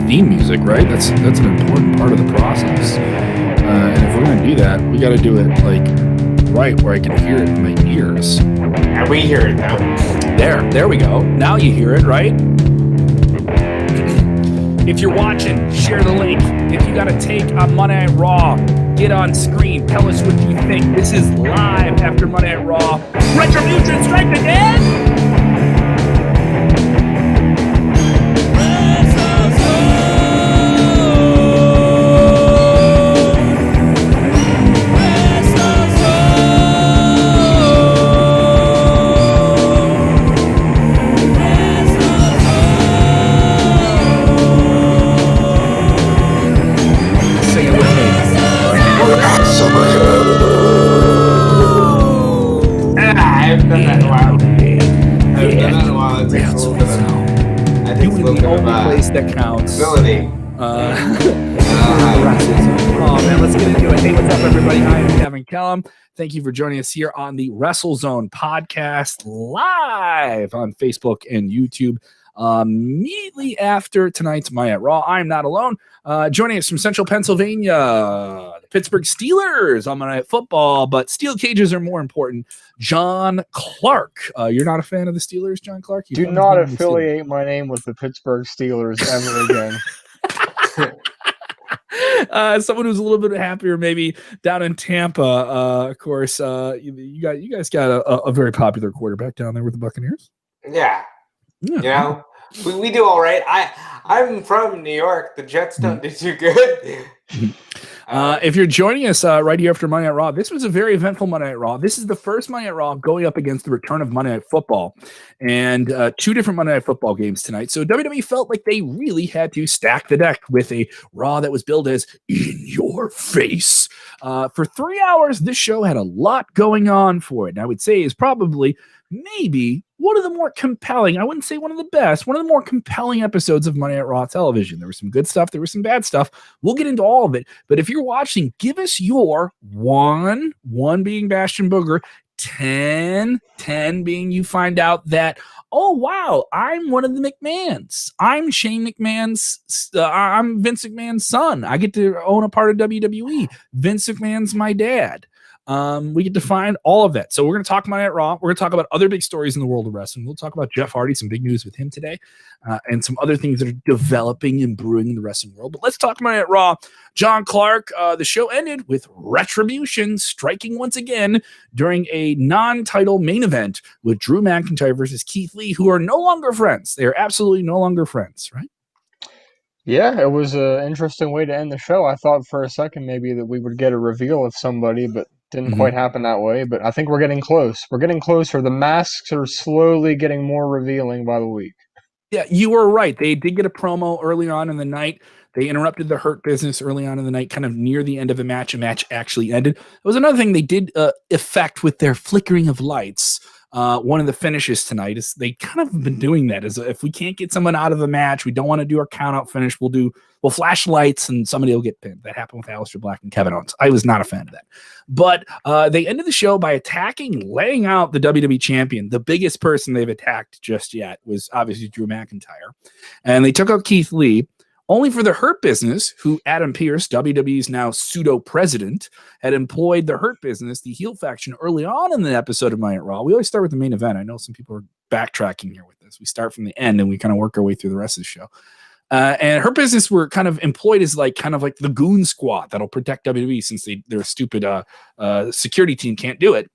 theme music, right? That's an important part of the process. And if we're going to do that, we got to do it like right where I can hear it in my ears. And we hear it though. There we go. Now you hear it, right? If you're watching, share the link. If you got a take on Monday Night Raw, get on screen. Tell us what you think. This is live after Monday Night Raw. Retribution strike again! That counts. Oh man, let's get into it. Hey, what's up, everybody? I am Kevin Kellam. Thank you for joining us here on the WrestleZone Podcast live on Facebook and YouTube. Immediately after tonight's Monday Night Raw, I'm not alone. Joining us from Central Pennsylvania, the Pittsburgh Steelers on Monday Night Football, but steel cages are more important. John Clark. You're not a fan of the Steelers, John Clark? Do not affiliate my name with the Pittsburgh Steelers ever again. Someone who's a little bit happier, maybe down in Tampa. Of course, you guys got a very popular quarterback down there with the Buccaneers. Yeah. You know, we do all right. I'm from New York. The Jets don't do too good. If you're joining us right here after Monday Night Raw, this was a very eventful Monday Night Raw. This is the first Monday Night Raw going up against the return of Monday Night Football, and two different Monday Night Football games tonight. So WWE felt like they really had to stack the deck with a Raw that was billed as in your face. For 3 hours, this show had a lot going on for it, and I would say is probably maybe one of the more compelling, I wouldn't say one of the best, one of the more compelling episodes of Monday Night Raw television. There was some good stuff. There was some bad stuff. We'll get into all of it. But if you're watching, give us your one being Bastion Booger, 10 being you find out that, oh, wow, I'm one of the McMahons. I'm Shane McMahon's, I'm Vince McMahon's son. I get to own a part of WWE. Vince McMahon's my dad. We get to find all of that. So we're going to talk Monday Night Raw. We're going to talk about other big stories in the world of wrestling. We'll talk about Jeff Hardy, some big news with him today, and some other things that are developing and brewing in the wrestling world. But let's talk Monday Night Raw. John Clark, the show ended with Retribution striking once again during a non-title main event with Drew McIntyre versus Keith Lee, who are no longer friends. They are absolutely no longer friends, right? Yeah, it was an interesting way to end the show. I thought for a second maybe that we would get a reveal of somebody, but didn't quite happen that way. But I think we're getting close. We're getting closer. The masks are slowly getting more revealing by the week. Yeah, you were right. They did get a promo earlier on in the night. They interrupted the Hurt Business early on in the night, kind of near the end of a match. A match actually ended. There was another thing they did effect with their flickering of lights. One of the finishes tonight is they kind of been doing that. Is if we can't get someone out of a match, we don't want to do our count out finish. We'll flash lights and somebody will get pinned. That happened with Aleister Black and Kevin Owens. I was not a fan of that. But they ended the show by laying out the WWE champion. The biggest person they've attacked just yet was obviously Drew McIntyre. And they took out Keith Lee, only for the Hurt Business, who Adam Pearce, WWE's now pseudo-president, had employed the Hurt Business, the heel faction, early on in the episode of Monday Night Raw. We always start with the main event. I know some people are backtracking here with this. We start from the end and we kind of work our way through the rest of the show. And Hurt Business were kind of employed as like the goon squad that'll protect WWE since their stupid security team can't do it.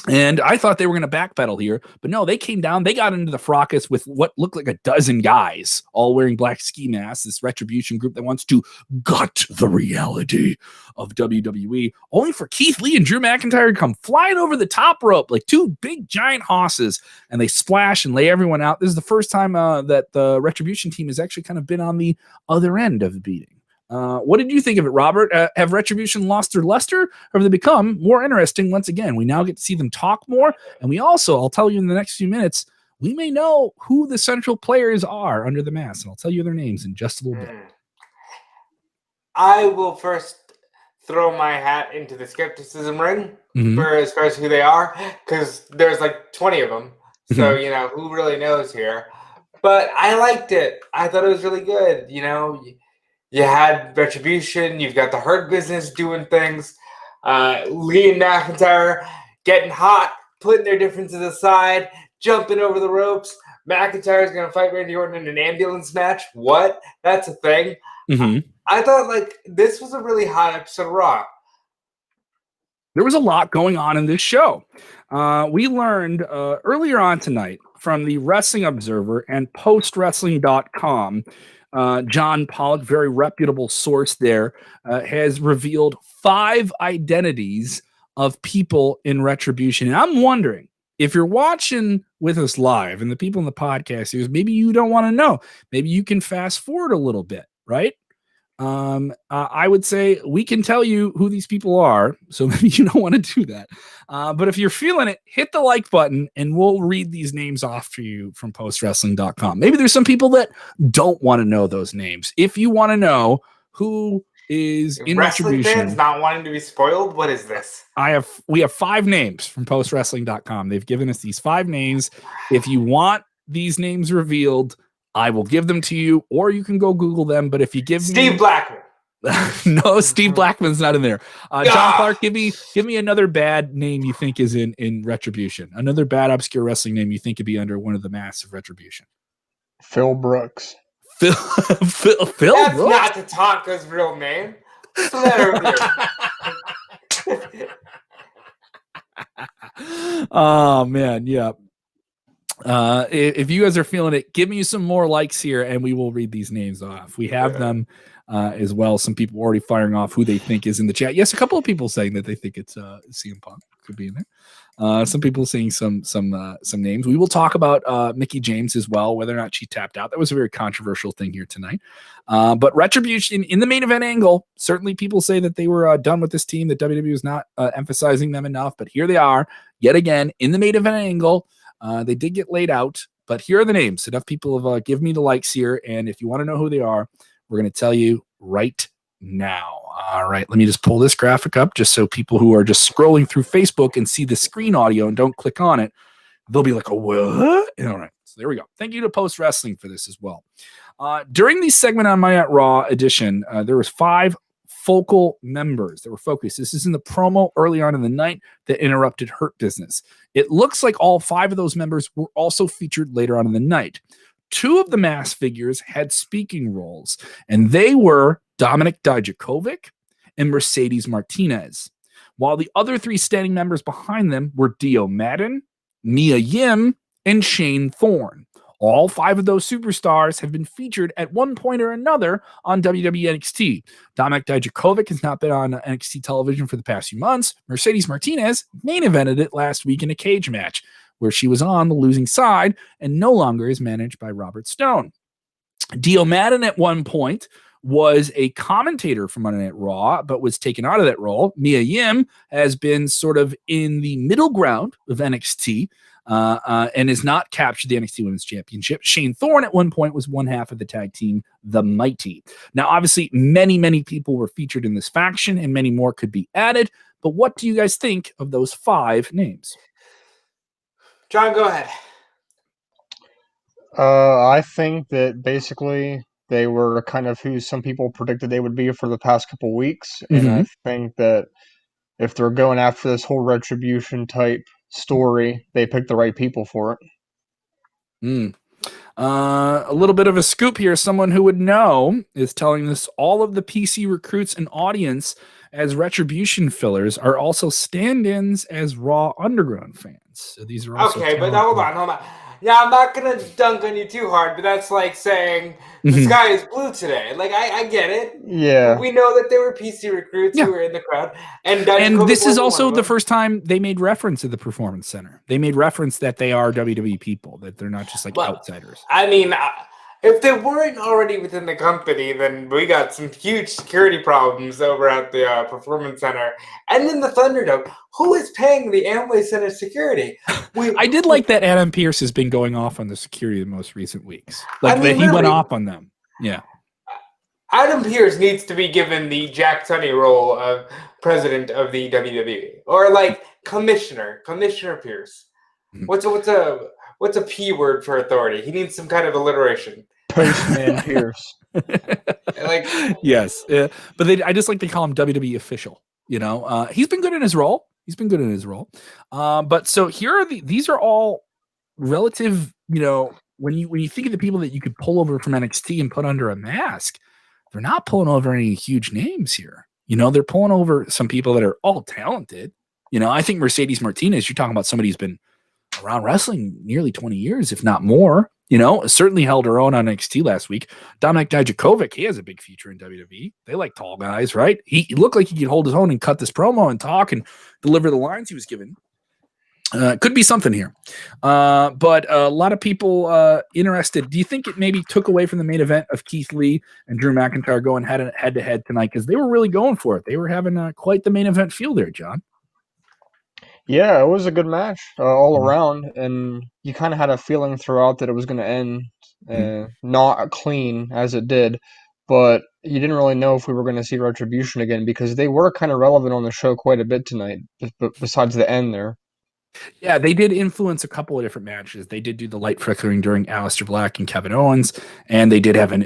And I thought they were going to backpedal here, but no, they came down. They got into the fracas with what looked like a dozen guys, all wearing black ski masks, this Retribution group that wants to gut the reality of WWE, only for Keith Lee and Drew McIntyre to come flying over the top rope like two big giant hosses, and they splash and lay everyone out. This is the first time that the Retribution team has actually kind of been on the other end of the beating. What did you think of it, Robert? Have Retribution lost their luster, or have they become more interesting once again? We now get to see them talk more, and we also, I'll tell you in the next few minutes, we may know who the central players are under the mask, and I'll tell you their names in just a little bit. I will first throw my hat into the skepticism ring for as far as who they are, because there's like 20 of them. So, you know, who really knows here? But I liked it. I thought it was really good. You had Retribution. You've got the Hurt Business doing things. Lee and McIntyre getting hot, putting their differences aside, jumping over the ropes. McIntyre's going to fight Randy Orton in an ambulance match. What? That's a thing. Mm-hmm. I thought this was a really hot episode of Raw. There was a lot going on in this show. We learned earlier on tonight from the Wrestling Observer and PostWrestling.com. John Pollock, very reputable source there, has revealed 5 identities of people in Retribution. And I'm wondering, if you're watching with us live and the people in the podcast series, maybe you don't want to know. Maybe you can fast forward a little bit, right? I would say we can tell you who these people are, so maybe you don't want to do that. But if you're feeling it, hit the like button and we'll read these names off for you from postwrestling.com. Maybe there's some people that don't want to know those names. If you want to know who is in Wrestling Retribution, fans not wanting to be spoiled, what is this? We have 5 names from postwrestling.com. They've given us these 5 names. If you want these names revealed, I will give them to you, or you can go Google them. But if you give Steve Blackman, no, Steve Blackman's not in there. John Clark, give me another bad name you think is in Retribution. Another bad obscure wrestling name you think could be under one of the masks of Retribution. Phil Brooks. Phil That's Brooks? not Tatanka's real name. What's the matter with you? Oh man, yeah. If you guys are feeling it, give me some more likes here and we will read these names off. We have them as well. Some people already firing off who they think is in the chat. Yes, a couple of people saying that they think it's CM Punk could be in there. Some people saying some names. We will talk about Mickie James as well, whether or not she tapped out. That was a very controversial thing here tonight. But Retribution in the main event angle, certainly people say that they were done with this team, that WWE was not emphasizing them enough. But here they are yet again in the main event angle. They did get laid out, but here are the names. Enough people have given me the likes here, and if you want to know who they are, we're going to tell you right now. All right, let me just pull this graphic up just so people who are just scrolling through Facebook and see the screen audio and don't click on it, they'll be like, oh, what? All right, so there we go. Thank you to Post Wrestling for this as well. During the segment on Monday Night Raw edition, there was 5 focal members that were focused. This is in the promo early on in the night that interrupted Hurt Business. It looks like all 5 of those members were also featured later on in the night. 2 of the mask figures had speaking roles, and they were Dominik Dijakovic and Mercedes Martinez, while the other 3 standing members behind them were Dio Madden, Mia Yim, and Shane Thorne. All 5 of those superstars have been featured at one point or another on WWE NXT. Dominik Dijakovic has not been on NXT television for the past few months. Mercedes Martinez main evented it last week in a cage match where she was on the losing side and no longer is managed by Robert Stone. Dio Madden at one point was a commentator for Monday Night Raw, but was taken out of that role. Mia Yim has been sort of in the middle ground of NXT, and has not captured the NXT Women's Championship. Shane Thorne at one point was one half of the tag team, The Mighty. Now, obviously, many people were featured in this faction, and many more could be added. But what do you guys think of those 5 names? John, go ahead. I think that basically they were kind of who some people predicted they would be for the past couple weeks. And I think that if they're going after this whole Retribution type story, they picked the right people for it. A little bit of a scoop here. Someone who would know is telling us all of the PC recruits and audience as Retribution fillers are also stand-ins as Raw Underground fans. So these are also okay, but hold on. Yeah, I'm not gonna dunk on you too hard, but that's like saying the sky is blue today. Like I get it. Yeah, we know that there were PC recruits who were in the crowd, and this is also the first time they made reference to the Performance Center. They made reference that they are WWE people, that they're not just like outsiders. I mean, if they weren't already within the company, then we got some huge security problems over at the Performance Center. And in the Thunderdome, who is paying the Amway Center security? I did like that Adam Pearce has been going off on the security in the most recent weeks. Like that he went off on them. Yeah. Adam Pearce needs to be given the Jack Tunney role of president of the WWE. Or like Commissioner Pearce. What's a what's a P word for authority? He needs some kind of alliteration. Postman Pierce. Like, yes, but I just like to call him WWE official. He's been good in his role. But so here are these are all relative. When you think of the people that you could pull over from NXT and put under a mask, they're not pulling over any huge names here. They're pulling over some people that are all talented. I think Mercedes Martinez, you're talking about somebody who's been around wrestling nearly 20 years, if not more. Certainly held her own on NXT last week. Dominik Dijakovic, he has a big future in WWE. They like tall guys, right? He looked like he could hold his own and cut this promo and talk and deliver the lines he was given. Could be something here. But a lot of people interested. Do you think it maybe took away from the main event of Keith Lee and Drew McIntyre going head-to-head tonight? Because they were really going for it. They were having quite the main event feel there, John. Yeah, it was a good match all around, and you kind of had a feeling throughout that it was going to end not clean as it did, but you didn't really know if we were going to see Retribution again because they were kind of relevant on the show quite a bit tonight, besides the end there. Yeah, they did influence a couple of different matches. They did do the light flickering during Aleister Black and Kevin Owens, and they did have a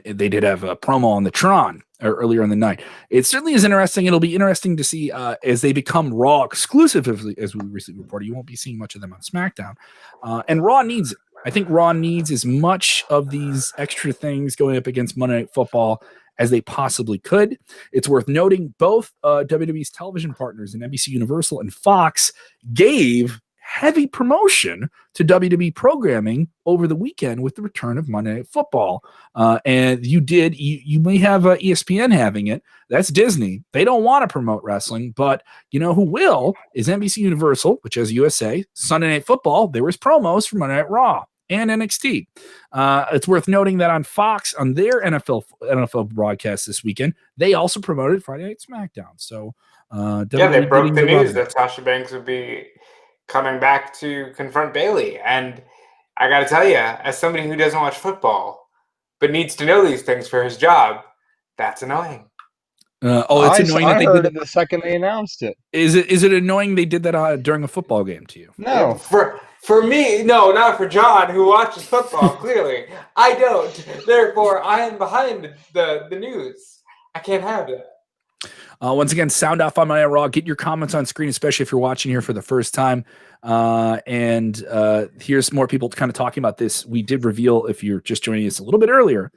promo on the Tron earlier in the night. It certainly is interesting. It'll be interesting to see as they become Raw exclusively, as we recently reported. You won't be seeing much of them on SmackDown, and Raw needs it. I think Raw needs as much of these extra things going up against Monday Night Football as they possibly could. It's worth noting both WWE's television partners in NBC Universal and Fox gave heavy promotion to WWE programming over the weekend with the return of Monday Night Football. And you may have ESPN having it. That's Disney. They don't want to promote wrestling, but you know who will is NBC Universal, which has USA. Sunday Night Football, there was promos for Monday Night Raw and NXT. It's worth noting that on Fox, on their NFL broadcast this weekend, they also promoted Friday Night SmackDown. So they broke the news that Sasha Banks would be coming back to confront Bayley. And I got to tell you, as somebody who doesn't watch football but needs to know these things for his job, that's annoying. It's annoying that they did it the second they announced it. Is it annoying they did that during a football game to you? No. For me, no, not for John, who watches football, clearly. I don't. Therefore, I am behind the news. I can't have that. Once again, sound off on my Raw. Get your comments on screen, especially if you're watching here for the first time. And here's more people kind of talking about this. We did reveal, if you're just joining us a little bit earlier,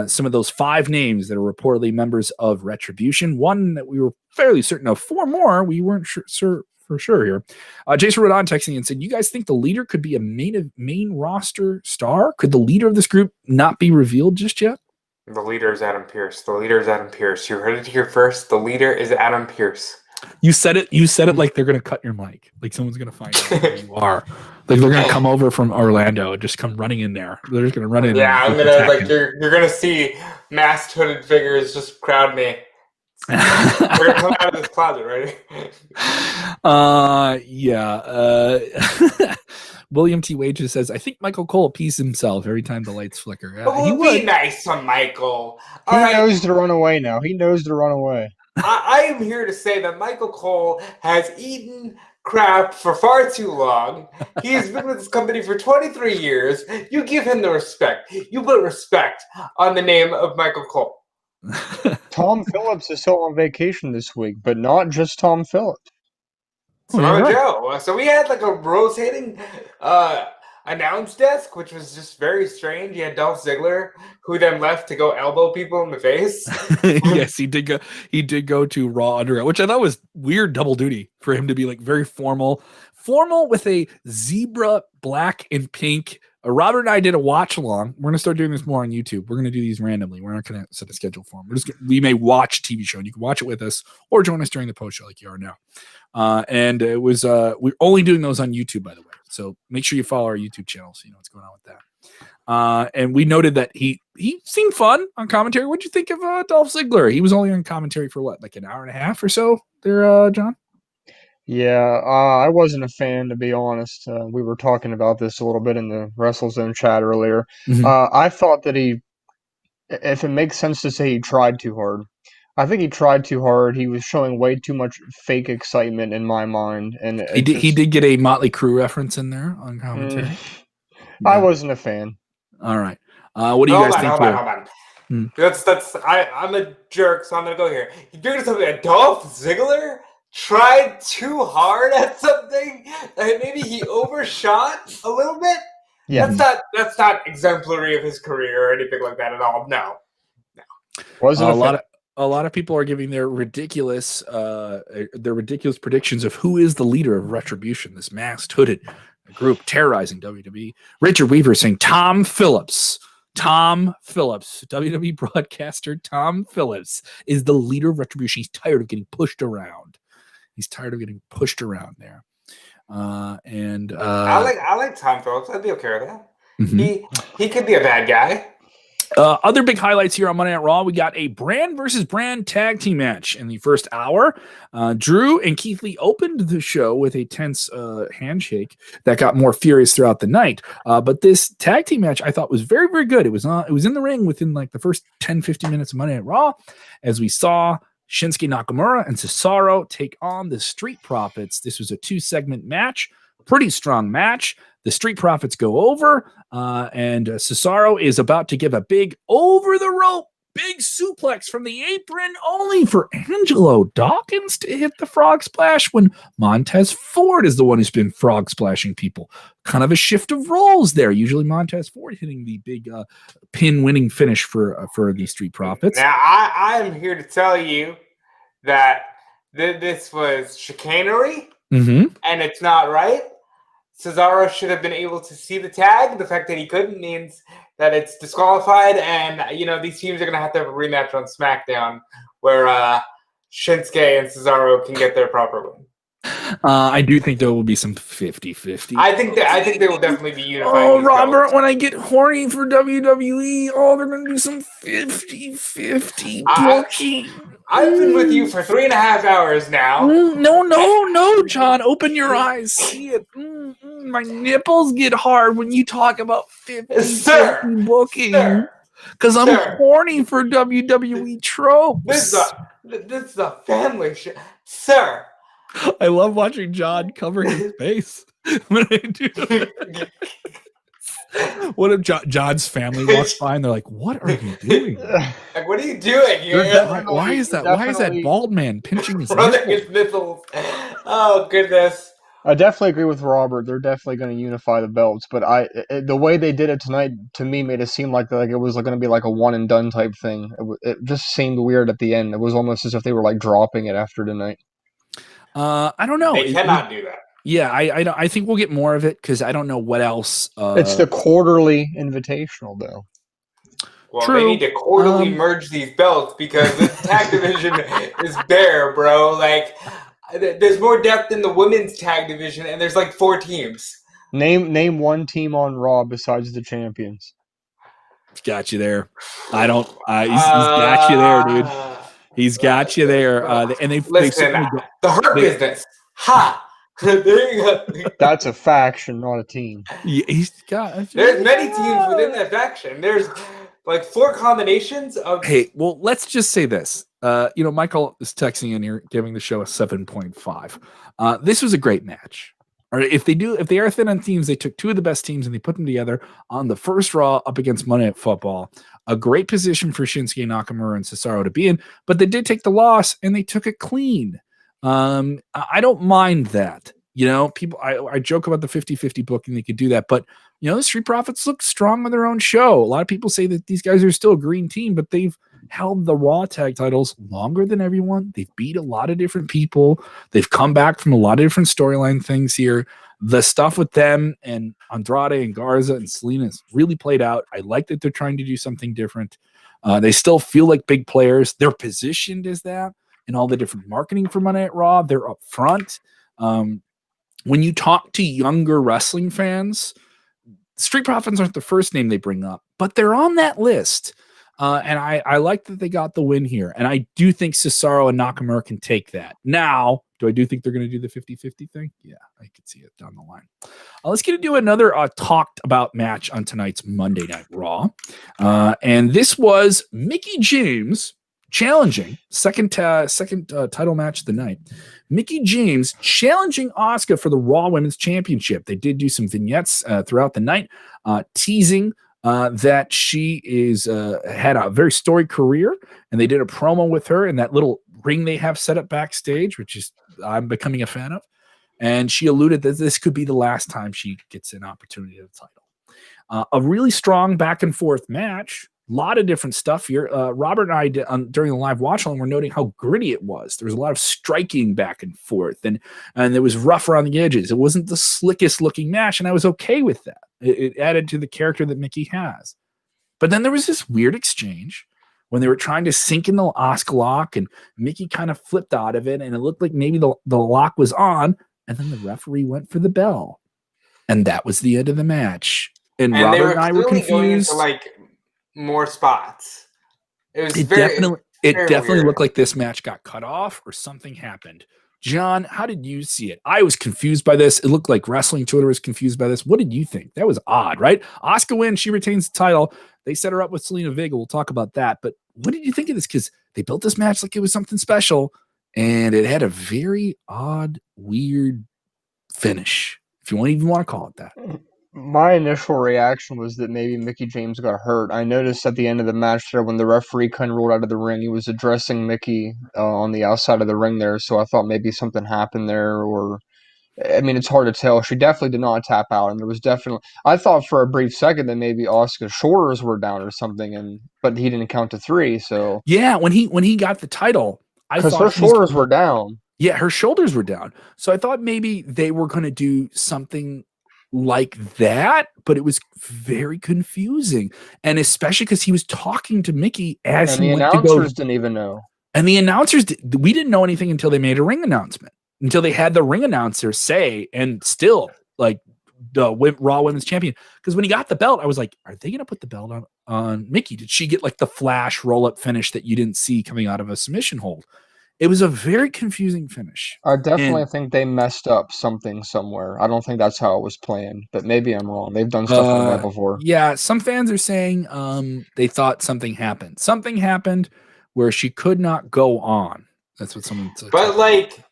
some of those 5 names that are reportedly members of Retribution. One that we were fairly certain of. 4 more we weren't sure for sure here. Jason Rodon texting and said, "You guys think the leader could be a main roster star? Could the leader of this group not be revealed just yet?" The leader is Adam Pearce. You heard it here first. The leader is Adam Pearce. You said it like they're going to cut your mic. Like someone's going to find out who you are. Like they're going to come over from Orlando and just come running in there. They're just going to run in. Yeah, I'm going to you're going to see masked hooded figures just crowd me. We're going to come out of this closet, right? Yeah. William T. Wages says, "I think Michael Cole appeased himself every time the lights flicker." He would be nice to Michael. He knows to run away now. He knows to run away. I am here to say that Michael Cole has eaten crap for far too long. He has been with this company for 23 years. You give him the respect. You put respect on the name of Michael Cole. Tom Phillips is still on vacation this week, but not just Tom Phillips. Joe. So we had like a rotating announce desk, which was just very strange. You had Dolph Ziggler, who then left to go elbow people in the face. Yes, he did go. He did go to Raw Underground, which I thought was weird double duty for him to be like very formal with a zebra black and pink. Robert and I did a watch along. We're going to start doing this more on YouTube. We're going to do these randomly. We're not going to set a schedule for them. We may watch a TV show and you can watch it with us or join us during the post show like you are now. And it was, we're only doing those on YouTube, by the way. So make sure you follow our YouTube channel so you know what's going on with that. And we noted that he seemed fun on commentary. What'd you think of Dolph Ziggler? He was only on commentary for what, like an hour and a half or so there, John? Yeah, I wasn't a fan, to be honest. We were talking about this a little bit in the WrestleZone chat earlier. Mm-hmm. I thought that if it makes sense to say he tried too hard, I think he tried too hard. He was showing way too much fake excitement in my mind. And he did get a Motley Crue reference in there on commentary. I wasn't a fan. All right. What do you guys think here? Hold on. I'm a jerk, so I'm gonna go here. You're doing something that Dolph Ziggler tried too hard at something, and maybe he overshot a little bit. Yeah, that's not exemplary of his career or anything like that at all. No. Wasn't a lot of people are giving their ridiculous predictions of who is the leader of Retribution, this masked, hooded group terrorizing WWE. Richard Weaver saying Tom Phillips, WWE broadcaster Tom Phillips is the leader of Retribution. He's tired of getting pushed around. There. I like Tom Phillips. I'd be okay with that. Mm-hmm. He could be a bad guy. Other big highlights here on Monday Night Raw. We got a brand versus brand tag team match in the first hour. Drew and Keith Lee opened the show with a tense handshake that got more furious throughout the night. But this tag team match I thought was very, very good. It was in the ring within like the first 10-15 minutes of Monday Night Raw, as we saw Shinsuke Nakamura and Cesaro take on the Street Profits. This was a 2-segment match, pretty strong match. The Street Profits go over, and Cesaro is about to give a big over-the-rope, big suplex from the apron, only for Angelo Dawkins to hit the frog splash when Montez Ford is the one who's been frog splashing people. Kind of a shift of roles there. Usually Montez Ford hitting the big pin-winning finish for the Street Profits. Now, I am here to tell you that this was chicanery, and it's not right. Cesaro should have been able to see the tag. The fact that he couldn't means that it's disqualified, and these teams are going to have a rematch on SmackDown where Shinsuke and Cesaro can get their proper win. I do think there will be some 50-50. I think they will definitely be unifying. Oh, Robert, belts. When I get horny for WWE, they're going to do some 50-50 booking. I've been with you for 3.5 hours now. No, John. Open your eyes. See it. My nipples get hard when you talk about 50-50 booking. Because I'm horny for WWE tropes. This is a family show. Sir. I love watching John cover his face when I do that. What if John's family walks by and they're like, "What are you doing? Like, what are you doing? Why is that bald man pinching his nipples? Oh goodness! I definitely agree with Robert. They're definitely going to unify the belts, but the way they did it tonight to me made it seem like it was going to be like a one and done type thing. It just seemed weird at the end. It was almost as if they were like dropping it after tonight. I don't know. They cannot do that. Yeah, I think we'll get more of it because I don't know what else. It's the quarterly invitational, though. Well, they need to quarterly merge these belts because the tag division is bare, bro. Like, there's more depth in the women's tag division, and there's like 4 teams. Name one team on Raw besides the champions. Got you there. He's got you there, dude. He's got you there. And the Hurt Business. Ha! There you go. That's a faction, not a team. Yeah, there's many teams within that faction. There's like 4 combinations of. Hey, well, let's just say this. Michael is texting in here, giving the show a 7.5. This was a great match. Or if they are thin on teams, they took 2 of the best teams and they put them together on the first Raw up against Monday Night Football. A great position for Shinsuke Nakamura and Cesaro to be in, but they did take the loss and they took it clean. I don't mind that. People, I joke about the 50-50 booking. They could do that, but the Street Profits look strong on their own show. A lot of people say that these guys are still a green team, but they've held the Raw tag titles longer than everyone. They've beat a lot of different people. They've come back from a lot of different storyline things here. The stuff with them and Andrade and Garza and Zelina has really played out. I like that they're trying to do something different. They still feel like big players. They're positioned as that in all the different marketing for Monday Night Raw. They're up front. When you talk to younger wrestling fans, Street Profits aren't the first name they bring up, but they're on that list. And I like that they got the win here. And I do think Cesaro and Nakamura can take that. Now, do I think they're going to do the 50-50 thing? Yeah, I could see it down the line. Let's get into another talked about match on tonight's Monday Night Raw. And this was Mickie James challenging second title match of the night. Mickie James challenging Asuka for the Raw Women's Championship. They did do some vignettes throughout the night. teasing that she is had a very storied career, and they did a promo with her in that little ring they have set up backstage, which is I'm becoming a fan of. And she alluded that this could be the last time she gets an opportunity at the title. A really strong back and forth match. A lot of different stuff here. Robert and I, during the live watch along, were noting how gritty it was. There was a lot of striking back and forth, and it was rough around the edges. It wasn't the slickest looking match, and I was okay with that. It added to the character that Mickie has. But then there was this weird exchange when they were trying to sink in the Asuka lock, and Mickie kind of flipped out of it, and it looked like maybe the lock was on, and then the referee went for the bell, and that was the end of the match. And Robert and I were confused. Going into, like, more spots. It definitely looked like this match got cut off or something happened. John, how did you see it? I was confused by this. It looked like wrestling Twitter was confused by this. What did you think? That was odd, right? Asuka wins. She retains the title. They set her up with Zelina Vega. We'll talk about that. But what did you think of this? Because they built this match like it was something special, and it had a very odd, weird finish, if you even want to call it that. My initial reaction was that maybe Mickie James got hurt. I noticed at the end of the match there, when the referee kind of rolled out of the ring, he was addressing Mickie on the outside of the ring there, so I thought maybe something happened there, or... I mean, it's hard to tell. She definitely did not tap out, and there was definitely... I thought for a brief second that maybe Asuka's shoulders were down or something, but he didn't count to 3, so... Yeah, when he got the title, I thought... Because her shoulders were down. Yeah, her shoulders were down. So I thought maybe they were going to do something like that, but it was very confusing, and especially because he was talking to Mickie as he went to go. And the announcers didn't even know. And the announcers, we didn't know anything until they made a ring announcement, until they had the ring announcer say, and still, like, the Raw Women's Champion. Because when he got the belt, I was like, are they going to put the belt on Mickie? Did she get like the flash roll-up finish that you didn't see coming out of a submission hold? It was a very confusing finish. I definitely think they messed up something somewhere. I don't think that's how it was planned, but maybe I'm wrong. They've done stuff like that before. Yeah, some fans are saying they thought something happened. Something happened where she could not go on. That's what someone said. But, like,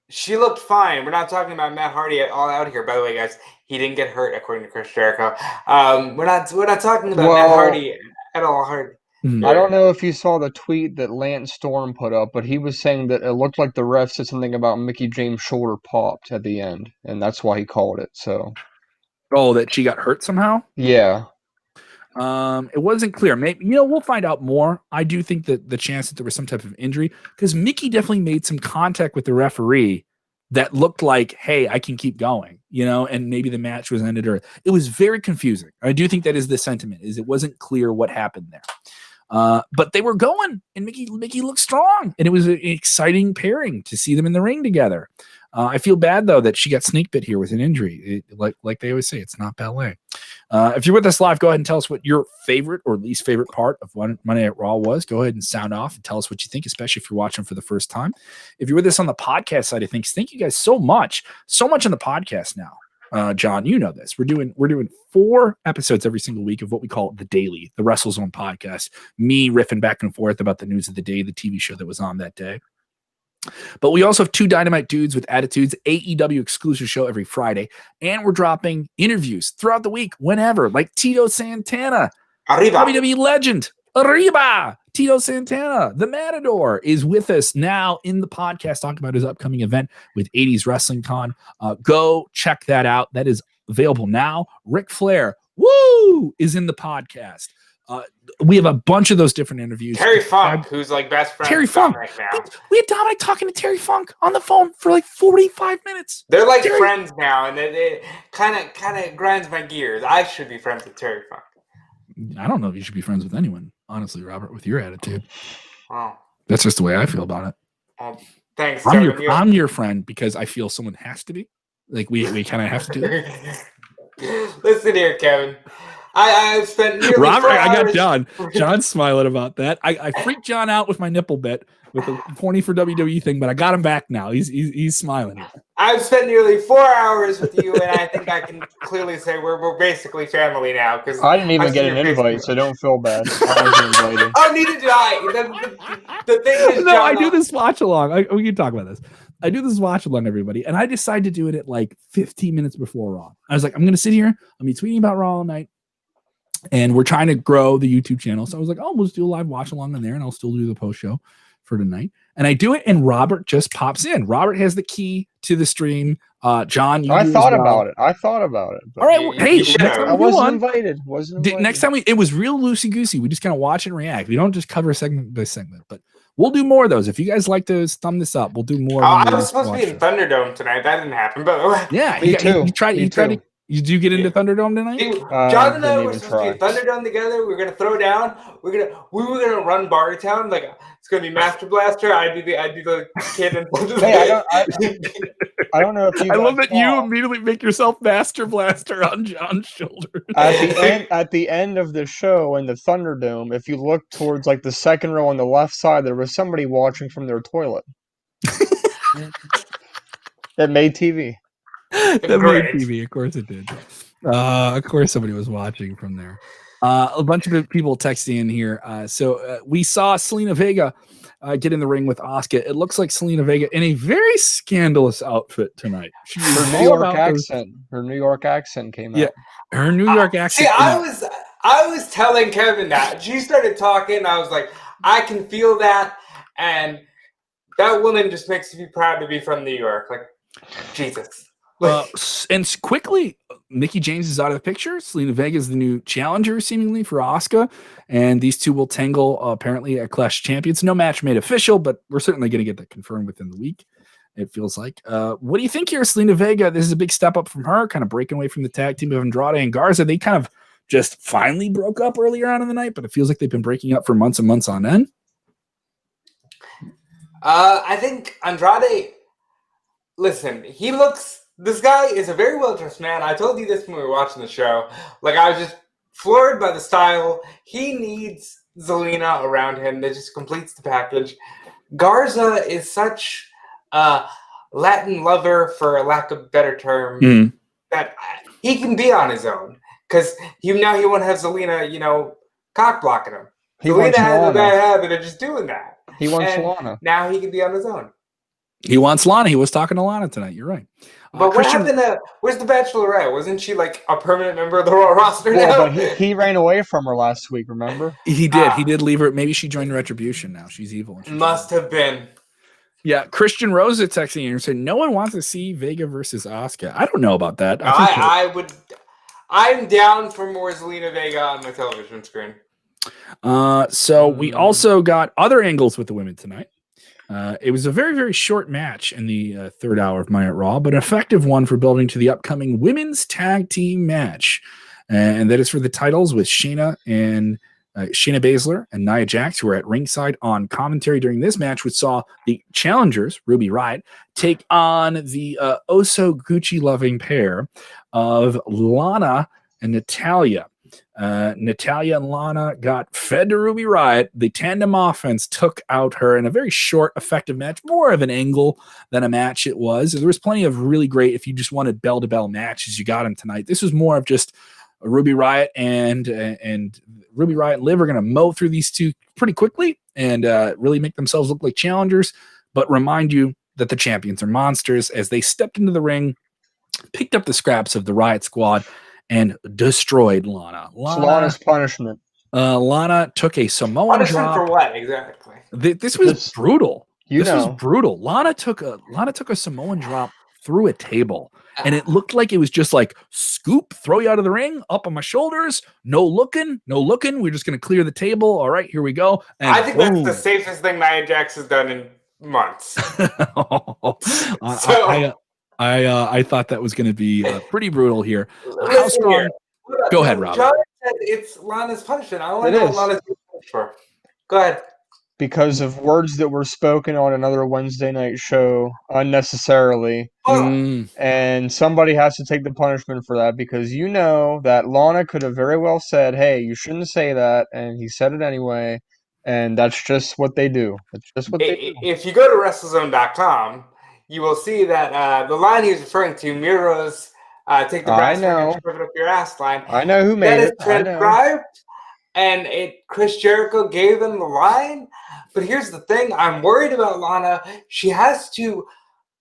she looked fine. We're not talking about Matt Hardy at all out here. By the way, guys, he didn't get hurt, according to Chris Jericho. We're not talking about Matt Hardy at all hard. I don't know if you saw the tweet that Lance Storm put up, but he was saying that it looked like the ref said something about Mickie James' shoulder popped at the end, and that's why he called it. So, that she got hurt somehow? Yeah. It wasn't clear. Maybe, we'll find out more. I do think that the chance that there was some type of injury, because Mickie definitely made some contact with the referee that looked like, hey, I can keep going, and maybe the match was ended, or it was very confusing. I do think that is the sentiment, is it wasn't clear what happened there. But they were going, and Mickie looked strong, and it was an exciting pairing to see them in the ring together. I feel bad, though, that she got snake bit here with an injury. Like they always say, it's not ballet. If you're with us live, go ahead and tell us what your favorite or least favorite part of Monday Night Raw was. Go ahead and sound off and tell us what you think, especially if you're watching for the first time. If you're with us on the podcast side of things, thank you guys so much. So much on the podcast now. John, you know this. We're doing 4 episodes every single week of what we call the Daily, the WrestleZone Podcast. Me riffing back and forth about the news of the day, the TV show that was on that day. But we also have 2 Dynamite Dudes with Attitudes, AEW exclusive show every Friday, and we're dropping interviews throughout the week, whenever, like Tito Santana, Arriba. WWE legend, Arriba, Tito Santana, the Matador, is with us now in the podcast, talking about his upcoming event with 80s Wrestling Con. Go check that out. That is available now. Ric Flair, is in the podcast. We have a bunch of those different interviews. Terry Funk, who's like best friend Terry Funk right now. We had Dominik talking to Terry Funk on the phone for like 45 minutes. They're like friends now, and it kind of grinds my gears. I should be friends with Terry Funk. I don't know if you should be friends with anyone, honestly, Robert, with your attitude. Oh. That's just the way I feel about it. Thanks, I'm your friend because I feel someone has to be. Like, we kind of have to do it. Listen here, Kevin. I've spent nearly Robert, 4 hours... I got John. John's smiling about that. I freaked John out with my nipple bit with the horny for WWE thing, but I got him back now. He's smiling. I've spent nearly 4 hours with you, and I think I can clearly say we're basically family now. Because I didn't even get an invite, so don't feel bad. I wasn't invited. Oh, neither did I. The thing is, no, John, I do this watch along. We can talk about this. I do this watch along, everybody, and I decided to do it at like 15 minutes before Raw. I was like, I'm going to sit here. I'll be tweeting about Raw all night. And we're trying to grow the YouTube channel. So I was like, we'll just do a live watch along on there, and I'll still do the post show for tonight. And I do it, and Robert just pops in. Robert has the key to the stream. John, I thought about it. All right. Well, hey, next time I wasn't invited. Next time it was real loosey-goosey. We just kind of watch and react. We don't just cover segment by segment, but we'll do more of those. If you guys like to thumb this up, we'll do more. I was supposed to be in Thunderdome tonight. That didn't happen, but yeah, you do get into Thunderdome tonight? John and I were supposed to be in Thunderdome together. We were gonna throw down. We were gonna run Bartown. Like it's gonna be Master Blaster. I'd be the kid in Thunderdome. Hey, I don't know if you. I love that you immediately make yourself Master Blaster on John's shoulder. At the end of the show in the Thunderdome, if you look towards like the second row on the left side, there was somebody watching from their toilet. That made TV. That made TV, of course it did. Of course somebody was watching from there. A bunch of people texting in here. So we saw Zelina Vega get in the ring with Asuka. It looks like Zelina Vega in a very scandalous outfit tonight. Her New York accent came out. Yeah, her New York accent. See, I was telling Kevin that. She started talking. I was like, I can feel that. And that woman just makes me proud to be from New York. Like, Jesus. And quickly, Mickie James is out of the picture. Zelina Vega is the new challenger, seemingly, for Asuka. And these two will tangle, apparently, at Clash of Champions. No match made official, but we're certainly going to get that confirmed within the week, it feels like. What do you think here, Zelina Vega? This is a big step up from her, kind of breaking away from the tag team of Andrade and Garza. They kind of just finally broke up earlier on in the night, but it feels like they've been breaking up for months and months on end. I think Andrade, listen, this guy is a very well-dressed man. I told you this when we were watching the show. Like, I was just floored by the style. He needs Zelina around him. That just completes the package. Garza is such a Latin lover, for a lack of a better term, that he can be on his own. Because now he won't have Zelina, cock blocking him. Zelina has a bad habit of just doing that. He wants Lana. Now he can be on his own. He wants Lana. He was talking to Lana tonight. You're right. But what happened to, where's the Bachelorette? Wasn't she like a permanent member of the Raw roster now? But he ran away from her last week, remember? He did. He did leave her. Maybe she joined Retribution now. She's evil. Must have been. Yeah, Christian Rosa texting in and said, no one wants to see Vega versus Asuka. I don't know about that. I'm down for more Zelina Vega on my television screen. So we also got other angles with the women tonight. It was a very, very short match in the third hour of Monday Night Raw, but an effective one for building to the upcoming women's tag team match. And that is for the titles with Shayna Baszler and Nia Jax, who were at ringside on commentary during this match, which saw the challengers, Ruby Riott, take on the Gucci-loving pair of Lana and Natalya. Natalya and Lana got fed to Ruby Riott. The tandem offense took out her in a very short, effective match, more of an angle than a match it was. There was plenty of really great, if you just wanted bell-to-bell matches, you got them tonight. This was more of just Ruby Riott and Ruby Riott and Liv are going to mow through these two pretty quickly and really make themselves look like challengers, but remind you that the champions are monsters as they stepped into the ring, picked up the scraps of the Riott squad, and destroyed Lana. Lana's punishment. Lana took a Samoan punishment drop. For what exactly? This was brutal. This was brutal. Lana took a Samoan drop through a table, and it looked like it was just like scoop, throw you out of the ring, up on my shoulders, no looking. We're just gonna clear the table. All right, here we go. And I think that's the safest thing Nia Jax has done in months. I thought that was going to be pretty brutal here. How strong? Go ahead, Rob. John said it's Lana's punishment. I want to know what Lana's punished for. Go ahead. Because of words that were spoken on another Wednesday night show unnecessarily. And somebody has to take the punishment for that, because you know that Lana could have very well said, hey, you shouldn't say that, and he said it anyway, and that's just what they do. That's just what they do. If you go to WrestleZone.com, you will see that the line he's referring to, Miro's take the brass and shove it up your ass line. I know who made it. That is transcribed, and Chris Jericho gave them the line. But here's the thing. I'm worried about Lana. She has to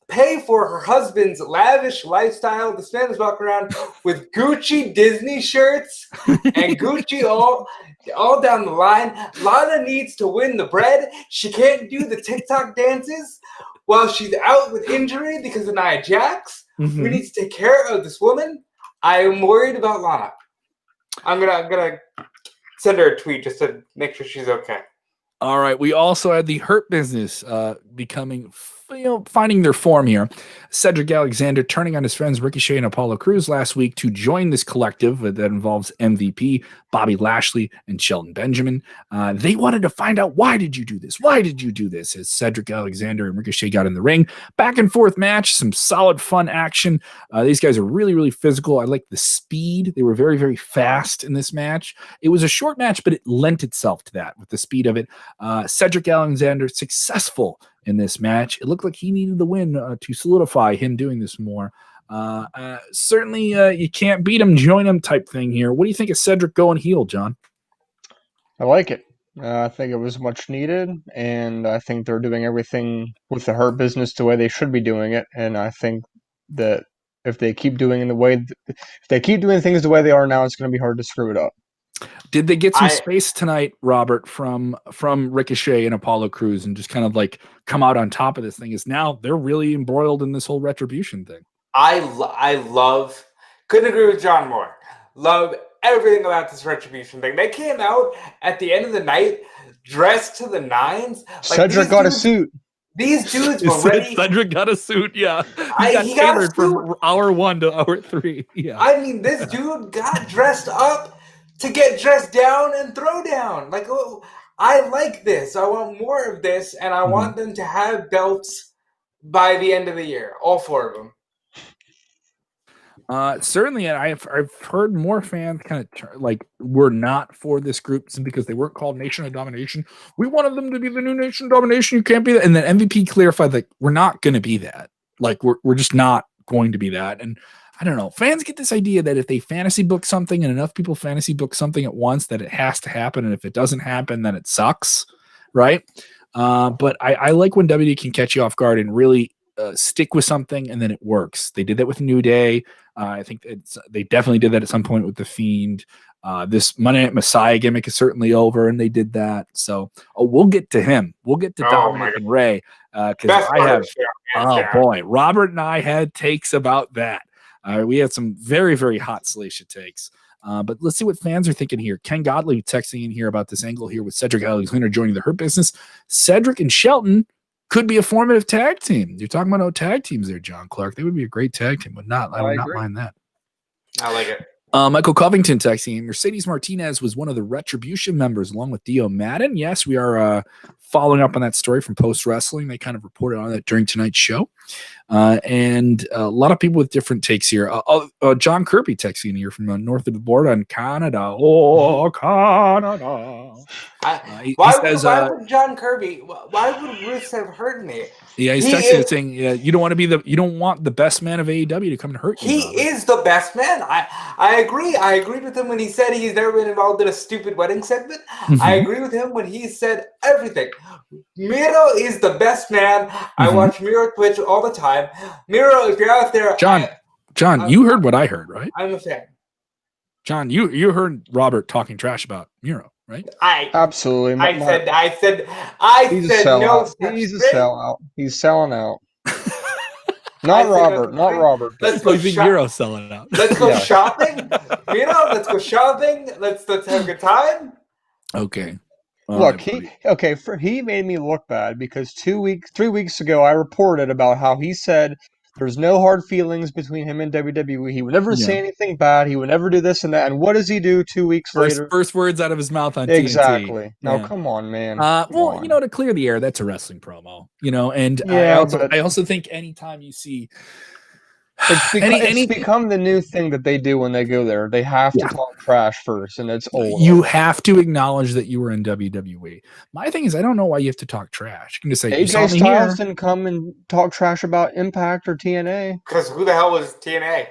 pay for her husband's lavish lifestyle. This man is walking around with Gucci Disney shirts and Gucci all down the line. Lana needs to win the bread. She can't do the TikTok dances while she's out with injury because of Nia Jax. We need to take care of this woman. I am worried about Lana. I'm gonna send her a tweet just to make sure she's okay. All right. We also had the Hurt Business finding their form here. Cedric Alexander turning on his friends Ricochet and Apollo Crews last week to join this collective that involves MVP, Bobby Lashley, and Shelton Benjamin. They wanted to find out, why did you do this? Why did you do this? As Cedric Alexander and Ricochet got in the ring. Back and forth match, some solid fun action. These guys are really, really physical. I like the speed. They were very, very fast in this match. It was a short match, but it lent itself to that with the speed of it. Cedric Alexander successful in this match. It looked like he needed the win to solidify him doing this more. Certainly, you can't beat him, join him type thing here. What do you think of Cedric going heel, John? I like it. I think it was much needed, and I think they're doing everything with the Hurt Business the way they should be doing it. And I think that if they keep doing things the way they are now, it's going to be hard to screw it up. Did they get some space tonight, Robert, from Ricochet and Apollo Crews, and just kind of like come out on top of this thing? Is now they're really embroiled in this whole Retribution thing. I love, couldn't agree with John more. Love everything about this Retribution thing. They came out at the end of the night dressed to the nines. Like, Cedric got a suit. These dudes were ready. Cedric got a suit, yeah. He got tailored from hour 1 to hour 3. Yeah. I mean, this dude got dressed up to get dressed down and throw down. Like, oh, I like this. I want more of this, and I want them to have belts by the end of the year. All 4 of them. Certainly, I've heard more fans kind of like were not for this group because they weren't called Nation of Domination. We wanted them to be the new Nation of Domination. You can't be that. And then MVP clarified that we're not going to be that. Like we're just not going to be that. And I don't know. Fans get this idea that if they fantasy book something and enough people fantasy book something at once, that it has to happen. And if it doesn't happen, then it sucks. Right. But I like when WWE can catch you off guard and really stick with something and then it works. They did that with New Day. I think they definitely did that at some point with The Fiend. This Monday Night Messiah gimmick is certainly over, and they did that. So we'll get to him. We'll get to Dominik and Ray because I have. Robert and I had takes about that. We had some very, very hot Salacia takes. But let's see what fans are thinking here. Ken Godley texting in here about this angle here with Cedric Alexander joining the Hurt Business. Cedric and Shelton could be a formative tag team. You're talking about no tag teams there, John Clark. They would be a great tag team. I would not mind that. I like it. Michael Covington texting, Mercedes Martinez was one of the Retribution members along with Dio Madden. Yes, we are following up on that story from Post Wrestling. They kind of reported on that during tonight's show. And a lot of people with different takes here. John Kirby texting here from north of the border in Canada. Oh, Canada. Why would John Kirby? Why would Rusev hurt me? Yeah, he's texting saying, you don't want the best man of AEW to come and hurt you. He is the best man. I agree. I agreed with him when he said he's never been involved in a stupid wedding segment. I agree with him when he said everything. Miro is the best man. I watch Miro Twitch all the time. Miro, if you're out there, John, you heard what I heard, right? I'm a fan. John, you heard Robert talking trash about Miro, right? Absolutely. I said no. He's a sellout. He's selling out. Not Robert. Let's go. Miro selling out. Let's go shopping. Miro, let's go shopping. Let's have a good time. Okay. Look, he made me look bad because 3 weeks ago I reported about how he said there's no hard feelings between him and WWE. He would never say anything bad. He would never do this and that. And what does he do 2 weeks later? First words out of his mouth on exactly. TNT. Now, come on, man. To clear the air, that's a wrestling promo. And I also think anytime you see it's become the new thing that they do when they go there. They have to talk trash first, and it's old. You have to acknowledge that you were in WWE. My thing is, I don't know why you have to talk trash. You can just say AJ Styles didn't come and talk trash about Impact or TNA. Because who the hell was TNA?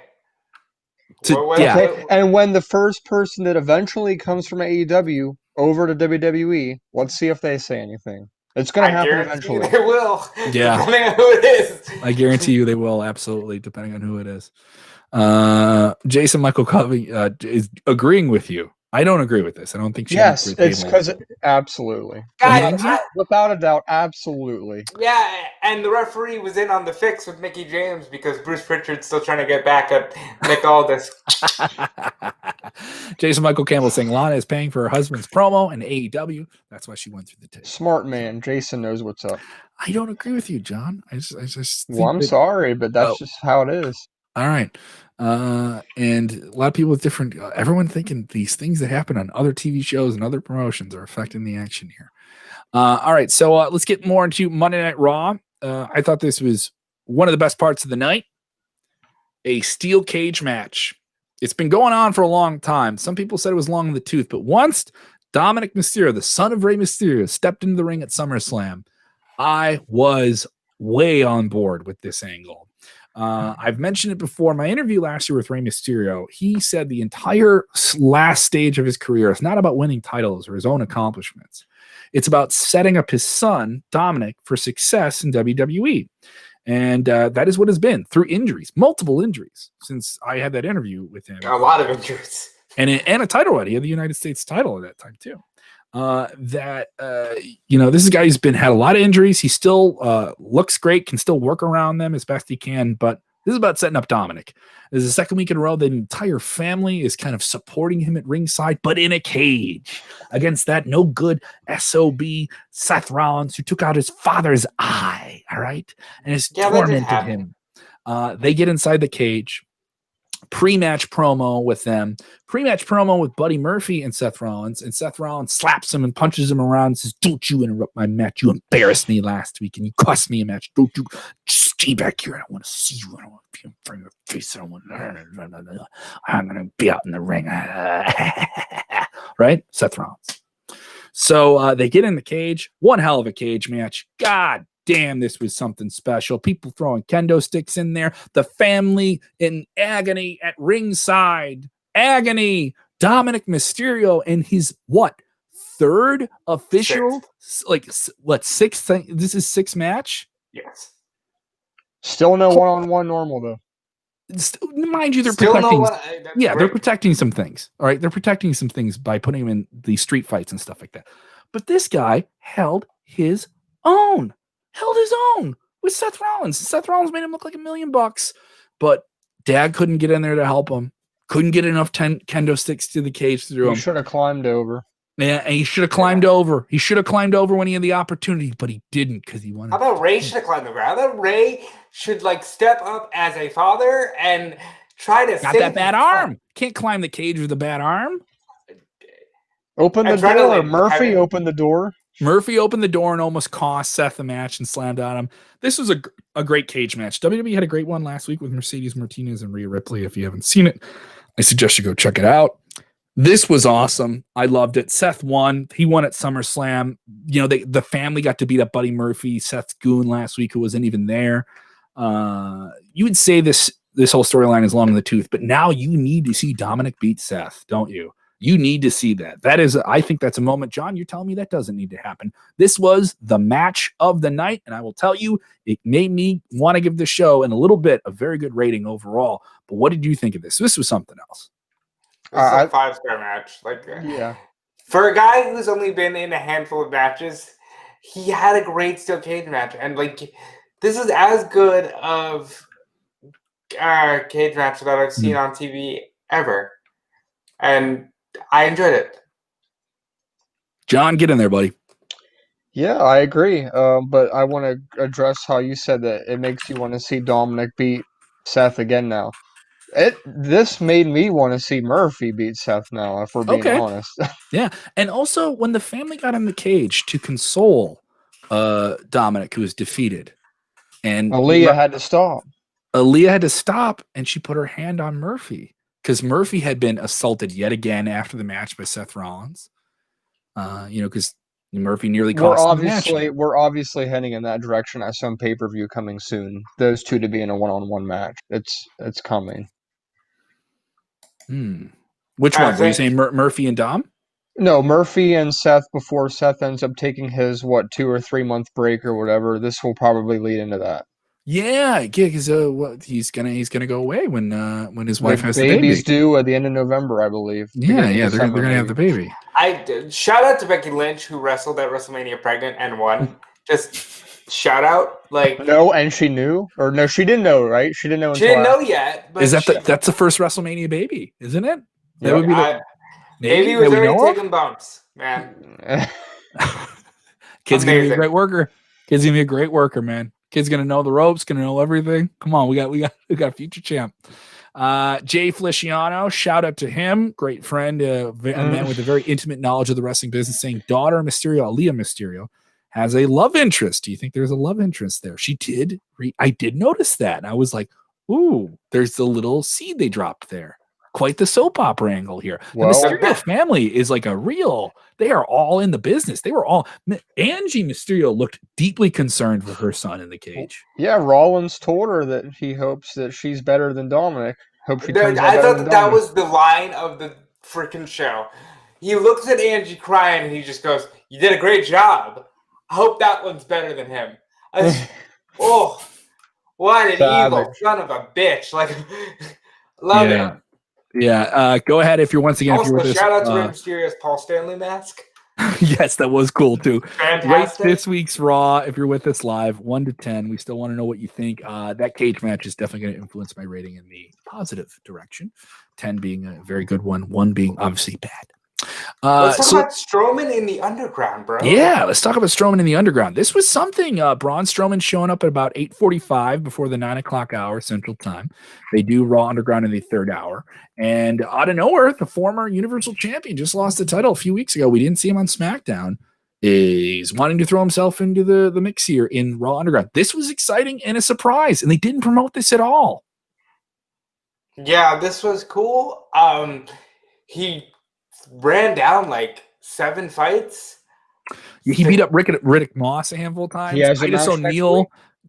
And when the first person that eventually comes from AEW over to WWE, let's see if they say anything. It's going to I happen guarantee you eventually. they will. Yeah. Depending on who it is. I guarantee you they will, absolutely, depending on who it is. Jason Michael Covey is agreeing with you. I don't agree with this. I don't think she Yes, should be it's because absolutely. Guys, Without a doubt, absolutely. yeah, and the referee was in on the fix with Mickie James because Bruce Pritchard's still trying to get back at Nick Aldis. Jason Michael Campbell saying Lana is paying for her husband's promo and AEW. That's why she went through the tape. Smart man. Jason knows what's up. I don't agree with you, John. I just Well, I'm sorry, but that's just how it is. All right. And a lot of people with different, everyone thinking these things that happen on other TV shows and other promotions are affecting the action here. All right. So let's get more into Monday Night Raw. I thought this was one of the best parts of the night. A steel cage match. It's been going on for a long time. Some people said it was long in the tooth, but once Dominik Mysterio, the son of Rey Mysterio, stepped into the ring at SummerSlam, I was way on board with this angle. I've mentioned it before. My interview last year with Rey Mysterio, he said the entire last stage of his career is not about winning titles or his own accomplishments. It's about setting up his son, Dominik, for success in WWE. And that is what has been through injuries, multiple injuries since I had that interview with him. A lot of injuries. And a title already. He had the United States title at that time, too. This is a guy who's had a lot of injuries. He still looks great, can still work around them as best he can, but this is about setting up Dominik. This is the second week in a row. The entire family is kind of supporting him at ringside, but in a cage against that no good SOB Seth Rollins, who took out his father's eye, all right, and has tormented him. They get inside the cage. Pre-match promo with them. Pre-match promo with Buddy Murphy and Seth Rollins slaps him and punches him around and says, "Don't you interrupt my match. You embarrassed me last week and you cost me a match. Don't you stay back here. I don't want to see you. I don't want to be in front of your face. I don't want to. I'm going to be out in the ring." Right? Seth Rollins. So they get in the cage. One hell of a cage match. God damn, this was something special. People throwing kendo sticks in there. The family in agony at ringside. Agony. Dominik Mysterio in his third official? Sixth? This is sixth match? Yes. Still no one-on-one normal though. Mind you, they're protecting. They're protecting some things. All right, they're protecting some things by putting him in these street fights and stuff like that. But this guy held his own. With Seth Rollins. Seth Rollins made him look like $1 million, but Dad couldn't get in there to help him. Couldn't get enough kendo sticks to the cage through him. He should have climbed over. Yeah, and he should have climbed over. He should have climbed over when he had the opportunity, but he didn't because he wanted. How about Ray should have climbed over? How about Ray should step up as a father and try to got that bad arm? Can't climb the cage with a bad arm. Open the door. Murphy opened the door. Murphy opened the door and almost cost Seth the match and slammed on him. This was a great cage match. WWE had a great one last week with Mercedes Martinez and Rhea Ripley. If you haven't seen it, I suggest you go check it out. This was awesome. I loved it. Seth won. He won at SummerSlam. The family got to beat up Buddy Murphy, Seth's goon last week, who wasn't even there. You would say this whole storyline is long in the tooth, but now you need to see Dominik beat Seth, don't you? You need to see that. I think that's a moment. John, you're telling me that doesn't need to happen. This was the match of the night, and I will tell you, it made me want to give the show in a little bit a very good rating overall. But what did you think of this? This was something else. This is a 5-star match. Yeah. For a guy who's only been in a handful of matches, he had a great steel cage match, and this is as good of cage match that I've seen on TV ever, and I enjoyed it. John, get in there, buddy. Yeah, I agree. But I want to address how you said that it makes you want to see Dominik beat Seth again now. This made me want to see Murphy beat Seth now, if we're being honest. Yeah, and also when the family got in the cage to console Dominik, who was defeated, and Aaliyah had to stop. Aaliyah had to stop, and she put her hand on Murphy. Because Murphy had been assaulted yet again after the match by Seth Rollins. Because Murphy nearly cost the match. We're obviously heading in that direction at some pay-per-view coming soon. Those two to be in a one-on-one match. It's coming. Which one? Were you saying Murphy and Dom? No, Murphy and Seth before Seth ends up taking his 2 or 3 month break or whatever. This will probably lead into that. Yeah, because he's gonna go away when his wife has the baby's baby. due at the end of November, I believe. Yeah, they're gonna have the baby. Shout out to Becky Lynch, who wrestled at WrestleMania pregnant and won. Just shout out, no, and she knew, or no, she didn't know, right? She didn't know. She didn't know yet. But is that's the first WrestleMania baby, isn't it? That yep. would be the maybe was already taking bumps, man. Kid's gonna be a great worker. Kid's gonna be a great worker, man. Kid's gonna know the ropes, gonna know everything. Come on, we got a future champ. Jay Feliciano, shout out to him, great friend, a man with a very intimate knowledge of the wrestling business, saying daughter Mysterio, Aaliyah Mysterio, has a love interest. Do you think there's a love interest there? She did. I did notice that, and I was like, ooh, there's the little seed they dropped there. Quite the soap opera angle here. The Mysterio family is like they are all in the business. Angie Mysterio looked deeply concerned for her son in the cage. Yeah, Rollins told her that he hopes that she's better than Dominik. I thought that was the line of the freaking show. He looks at Angie crying and he just goes, "You did a great job. I hope that one's better than him." Oh, what an evil son of a bitch. Love it. Yeah, go ahead if you're once again. Also, shout out to Rey Mysterio's Paul Stanley mask. Yes, that was cool too. Fantastic. Rate this week's Raw if you're with us live, 1 to 10. We still want to know what you think. That cage match is definitely going to influence my rating in the positive direction. 10 being a very good one, 1 being obviously bad. Let's talk about Strowman in the Underground, bro. Yeah, let's talk about Strowman in the Underground. This was something. Braun Strowman showing up at about 8:45 before the 9 o'clock hour Central Time. They do Raw Underground in the 3rd hour. And out of nowhere, the former Universal Champion just lost the title a few weeks ago. We didn't see him on SmackDown. Is wanting to throw himself into the mix here in Raw Underground. This was exciting and a surprise, and they didn't promote this at all. Yeah, this was cool. He ran down 7 fights. He beat up Riddick Moss a handful of times.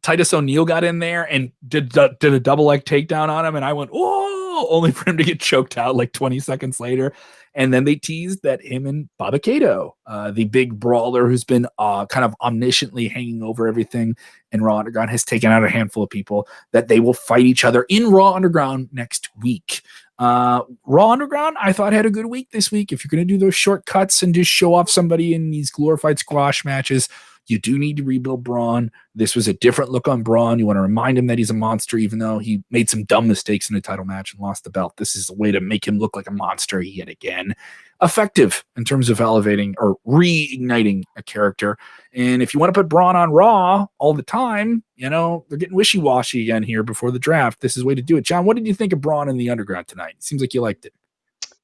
Titus O'Neil got in there and did a double leg takedown on him, and I went, "Oh!" Only for him to get choked out 20 seconds later. And then they teased that him and Baba Kato, the big brawler who's been kind of omnisciently hanging over everything in Raw Underground, has taken out a handful of people, that they will fight each other in Raw Underground next week. Raw Underground, I thought, had a good week this week. If you're going to do those shortcuts and just show off somebody in these glorified squash matches, you do need to rebuild Braun. This was a different look on Braun. You want to remind him that he's a monster, even though he made some dumb mistakes in the title match and lost the belt. This is a way to make him look like a monster yet again. Effective in terms of elevating or reigniting a character. And if you want to put Braun on Raw all the time, they're getting wishy-washy again here before the draft. This is a way to do it. John, what did you think of Braun in the Underground tonight? It seems like you liked it.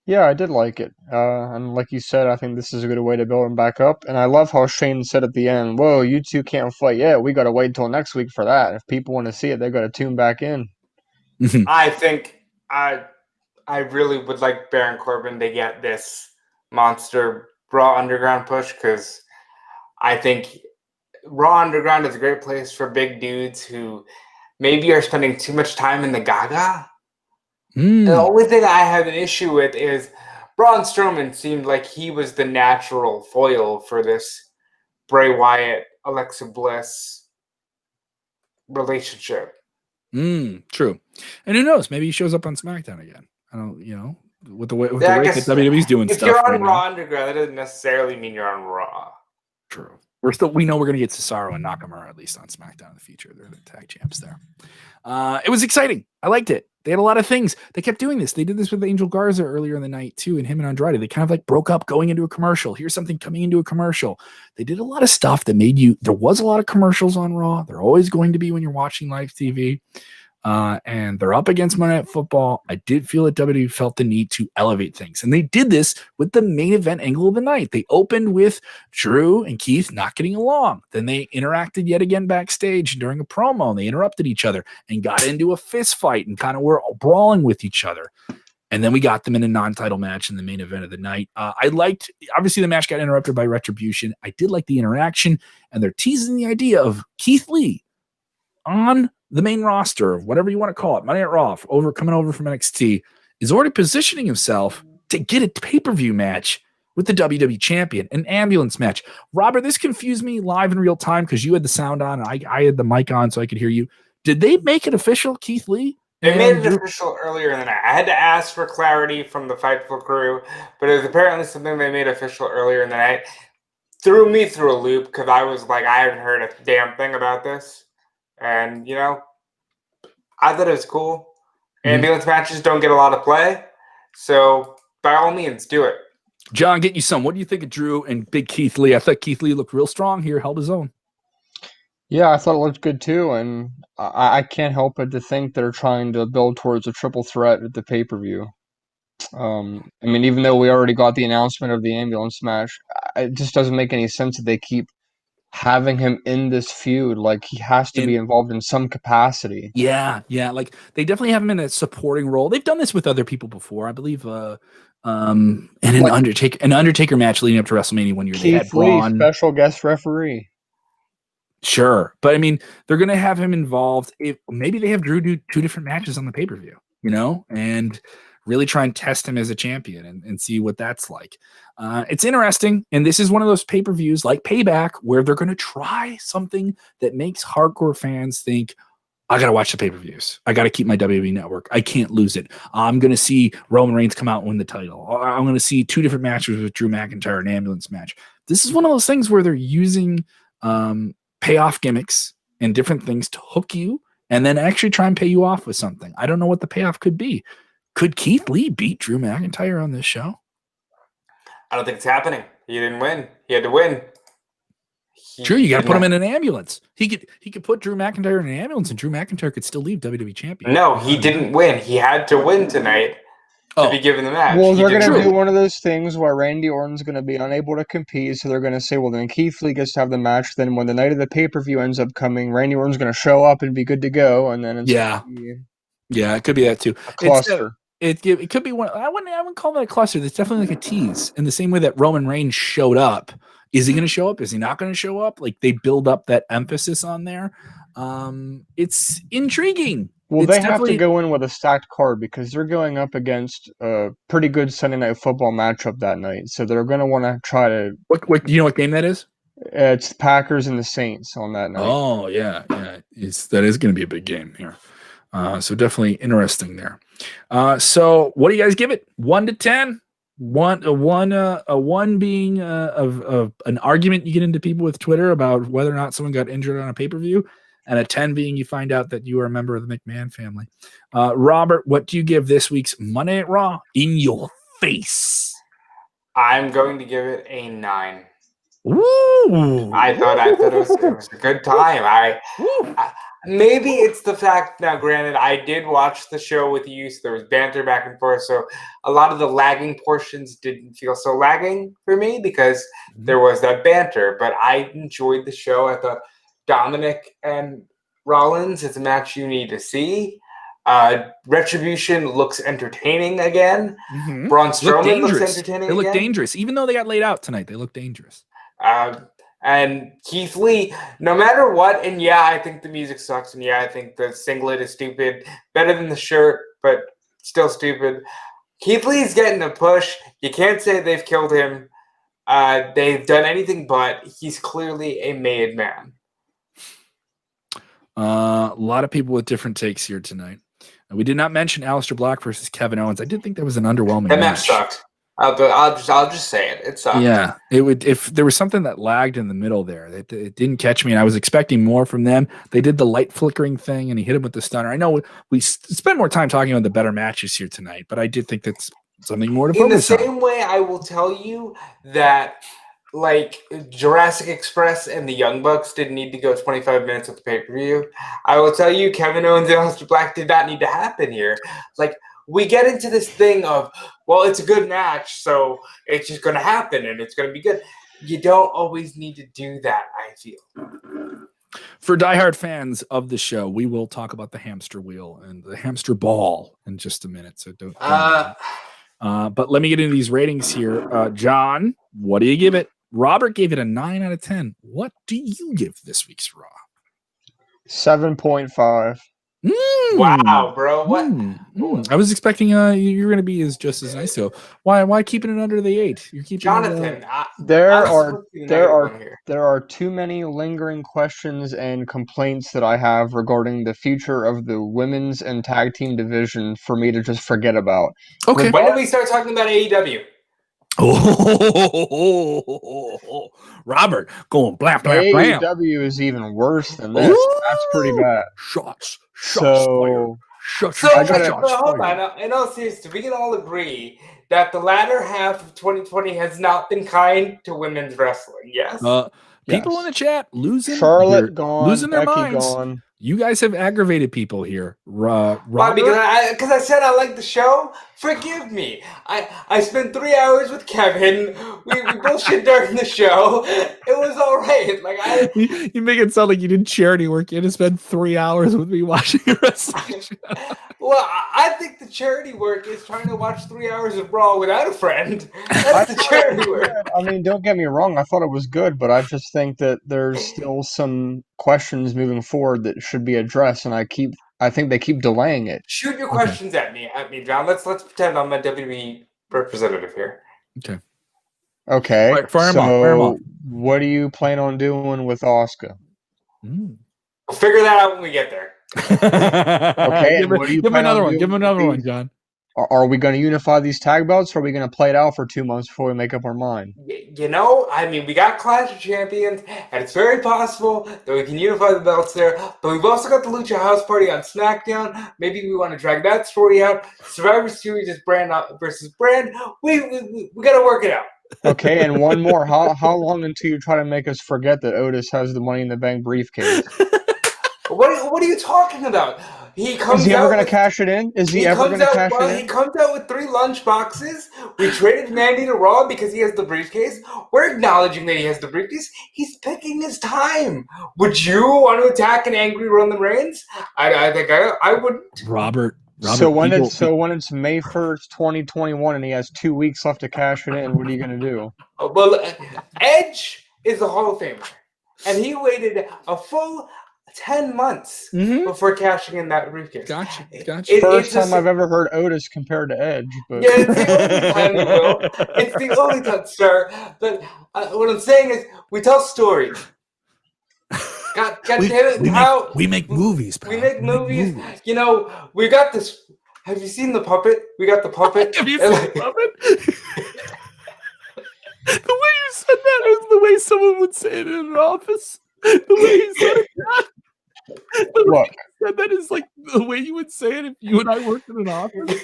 Yeah, I did like it. And like you said, I think this is a good way to build him back up. And I love how Shane said at the end, "Whoa, you two can't fight yet. We got to wait until next week for that. If people want to see it, they got to tune back in." I think I really would like Baron Corbin to get this monster Raw Underground push, because I think Raw Underground is a great place for big dudes who maybe are spending too much time in the Gaga. The only thing I have an issue with is Braun Strowman seemed like he was the natural foil for this Bray Wyatt, Alexa Bliss relationship. True. And who knows? Maybe he shows up on SmackDown again. I don't, with the way that WWE's doing if stuff. If you're on right Raw now. Underground, that doesn't necessarily mean you're on Raw. True. We know we're going to get Cesaro and Nakamura at least on SmackDown in the future. They're the tag champs there. It was exciting. I liked it. They had a lot of things. They kept doing this. They did this with Angel Garza earlier in the night too, and him and Andrade. They kind of broke up going into a commercial. Here's something coming into a commercial. They did a lot of stuff that made there was a lot of commercials on Raw. They're always going to be when you're watching live TV. And they're up against Monday Night Football. I did feel that WWE felt the need to elevate things. And they did this with the main event angle of the night. They opened with Drew and Keith not getting along. Then they interacted yet again backstage during a promo, and they interrupted each other and got into a fist fight and kind of were brawling with each other. And then we got them in a non-title match in the main event of the night. Obviously the match got interrupted by Retribution. I did like the interaction, and they're teasing the idea of Keith Lee on the main roster of whatever you want to call it, Monday Night Raw, coming over from NXT, is already positioning himself to get a pay-per-view match with the WWE champion, an ambulance match. Robert, this confused me live in real time because you had the sound on and I had the mic on so I could hear you. Did they make it official, Keith Lee? They made it official earlier in the night. I had to ask for clarity from the Fightful crew, but it was apparently something they made official earlier in the night. Threw me through a loop because I was like, I haven't heard a damn thing about this. And, you know, I thought it was cool. Ambulance matches don't get a lot of play, so by all means, do it. John, get you some. What do you think of Drew and Big Keith Lee? I thought Keith Lee looked real strong here, held his own. Yeah, I thought it looked good too, and I can't help but to think they're trying to build towards a triple threat at the pay-per-view. I mean, even though we already got the announcement of the ambulance match, it just doesn't make any sense that they keep having him in this feud. Like, he has to be involved in some capacity. Yeah. Like, they definitely have him in a supporting role. They've done this with other people before, I believe. And an Undertaker match leading up to WrestleMania 1 year. They had Keith Lee, Braun, special guest referee. Sure, but I mean, they're going to have him involved. Maybe they have Drew do 2 different matches on the pay-per-view, you know, and really try and test him as a champion and see what that's like. It's interesting, and this is one of those pay-per-views like Payback where they're going to try something that makes hardcore fans think, I got to watch the pay-per-views. I got to keep my WWE network. I can't lose it. I'm going to see Roman Reigns come out and win the title. I'm going to see 2 different matches with Drew McIntyre, an ambulance match. This is one of those things where they're using payoff gimmicks and different things to hook you and then actually try and pay you off with something. I don't know what the payoff could be. Could Keith Lee beat Drew McIntyre on this show? I don't think it's happening. He didn't win. He had to win. True, you got to put him in an ambulance. He could put Drew McIntyre in an ambulance, and Drew McIntyre could still leave WWE champion. No, he didn't win. He had to win tonight to be given the match. Well, they're going to do one of those things where Randy Orton's going to be unable to compete, so they're going to say, well, then Keith Lee gets to have the match. Then when the night of the pay-per-view ends up coming, Randy Orton's going to show up and be good to go, and then it's yeah, it could be that too. A cluster. It could be one. I wouldn't call that a cluster. That's definitely like a tease. In the same way that Roman Reigns showed up. Is he going to show up? Is he not going to show up? Like, they build up that emphasis on there. It's intriguing. Well, they have to go in with a stacked card because they're going up against a pretty good Sunday Night Football matchup that night. So they're going to want to try to. What do you know what game that is? It's Packers and the Saints on that night. Oh yeah. That is going to be a big game here. So definitely interesting there. So what do you guys give it? 1 to 10. A one being of an argument you get into people with Twitter about whether or not someone got injured on a pay-per-view, and a 10 being you find out that you are a member of the McMahon family. Robert, what do you give this week's Monday Night Raw? In your face. I'm going to give it a 9. Ooh. I thought it was a good time. Maybe it's the fact, now granted, I did watch the show with you, so there was banter back and forth, so a lot of the lagging portions didn't feel so lagging for me because there was that banter, but I enjoyed the show. I thought Dominik and Rollins is a match you need to see. Retribution looks entertaining again. Braun Strowman looks entertaining again. They look dangerous. Even though they got laid out tonight, they look dangerous. And Keith Lee, no matter what, and yeah, I think the music sucks, and yeah, I think the singlet is stupid. Better than the shirt, but still stupid. Keith Lee's getting a push. You can't say they've killed him. They've done anything but. He's clearly a made man. A lot of people with different takes here tonight. We did not mention Aleister Black versus Kevin Owens. I did think that was an underwhelming match. That match sucked. I'll just say it. It sucked. Yeah, it would. If there was something that lagged in the middle there, it didn't catch me, and I was expecting more from them. They did the light flickering thing, and he hit him with the stunner. I know we spent more time talking about the better matches here tonight, but I did think that's something more to focus on. In the same way, I will tell you that, like, Jurassic Express and the Young Bucks didn't need to go 25 minutes at the pay-per-view. I will tell you, Kevin Owens and Aleister Black did not need to happen here. Like, we get into this thing of, well, it's a good match, so it's just going to happen and it's going to be good. You don't always need to do that, I feel. For diehard fans of the show, we will talk about the hamster wheel and the hamster ball in just a minute. So don't. But let me get into these ratings here. John, what do you give it? Robert gave it a 9 out of 10. What do you give this week's Raw? 7.5. Wow, bro. What? I was expecting you're going to be just as nice though. Why keeping it under the 8? You're keeping Jonathan, there are too many lingering questions and complaints that I have regarding the future of the women's and tag team division for me to just forget about. Okay. When do we start talking about AEW? Oh, Robert going blam blam blam. AEW is even worse than this. That's pretty bad. Shots so fired. Hold on. In all seriousness, we can all agree that the latter half of 2020 has not been kind to women's wrestling. Yes. People in the chat losing Charlotte gone, losing their Becky minds. Gone. You guys have aggravated people here. Why? Because I said I like the show. Forgive me. I spent 3 hours with Kevin. We bullshit during the show. It was all right. Like you make it sound like you did charity work. You had to spend 3 hours with me watching a wrestling show. Well, I think the charity work is trying to watch 3 hours of Raw without a friend. That's the charity work. I mean, don't get me wrong. I thought it was good, but I just think that there's still some questions moving forward that should be addressed, and I think they keep delaying it. Shoot your questions at me, John. Let's pretend I'm a WWE representative here. Okay. Right, fire 'em off. What do you plan on doing with Asuka? We'll figure that out when we get there. Okay. Give him another one. Give him another one, John. Are we going to unify these tag belts, or are we going to play it out for 2 months before we make up our mind? You know, I mean, we got Clash of Champions, and it's very possible that we can unify the belts there. But we've also got the Lucha House Party on SmackDown. Maybe we want to drag that story out. Survivor Series is brand versus brand. We got to work it out. Okay, and one more. How long until you try to make us forget that Otis has the Money in the Bank briefcase? What are you talking about? Is he ever going to cash it in? Is he ever going to cash it in? He comes out with 3 lunch boxes. We traded Mandy to Raw because he has the briefcase. We're acknowledging that he has the briefcase. He's picking his time. Would you want to attack an angry Roman Reigns? I think I wouldn't. Robert, so when it's May 1st, 2021, and he has 2 weeks left to cash it in, what are you going to do? Well, Edge is the Hall of Famer, and he waited a full 10 months before cashing in that briefcase. Gotcha. First time I've ever heard Otis compared to Edge. But. Yeah, it's the only time, Will. It's the only time, sir. But what I'm saying is, we tell stories. God damn it! We make movies, pal. We make movies. You know, we got this. Have you seen the puppet? We got the puppet. Have you seen the puppet? The way you said that is the way someone would say it in an office. The way you said it. Look, that is like the way you would say it if you and I worked in an office.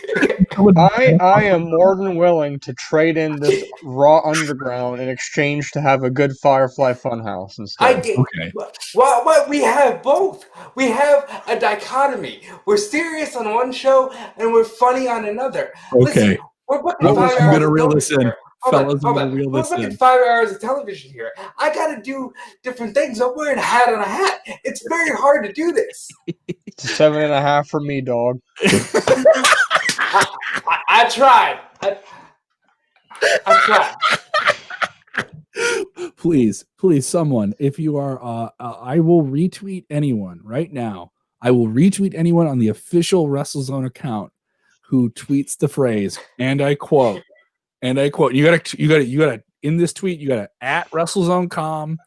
I am more than willing to trade in this Raw Underground in exchange to have a good Firefly Funhouse instead. Okay. Well, we have both. We have a dichotomy. We're serious on one show and we're funny on another. Okay. Listen, we're booking 5 hours. I'm gonna reel this in. Fellas, we're looking 5 hours of television here. I got to do different things. I'm wearing a hat on a hat. It's very hard to do this. It's 7.5 for me, dog. I tried. I tried. Please, someone, if you are, I will retweet anyone right now. I will retweet anyone on the official WrestleZone account who tweets the phrase, and I quote. You gotta in this tweet, you gotta at WrestleZone.com,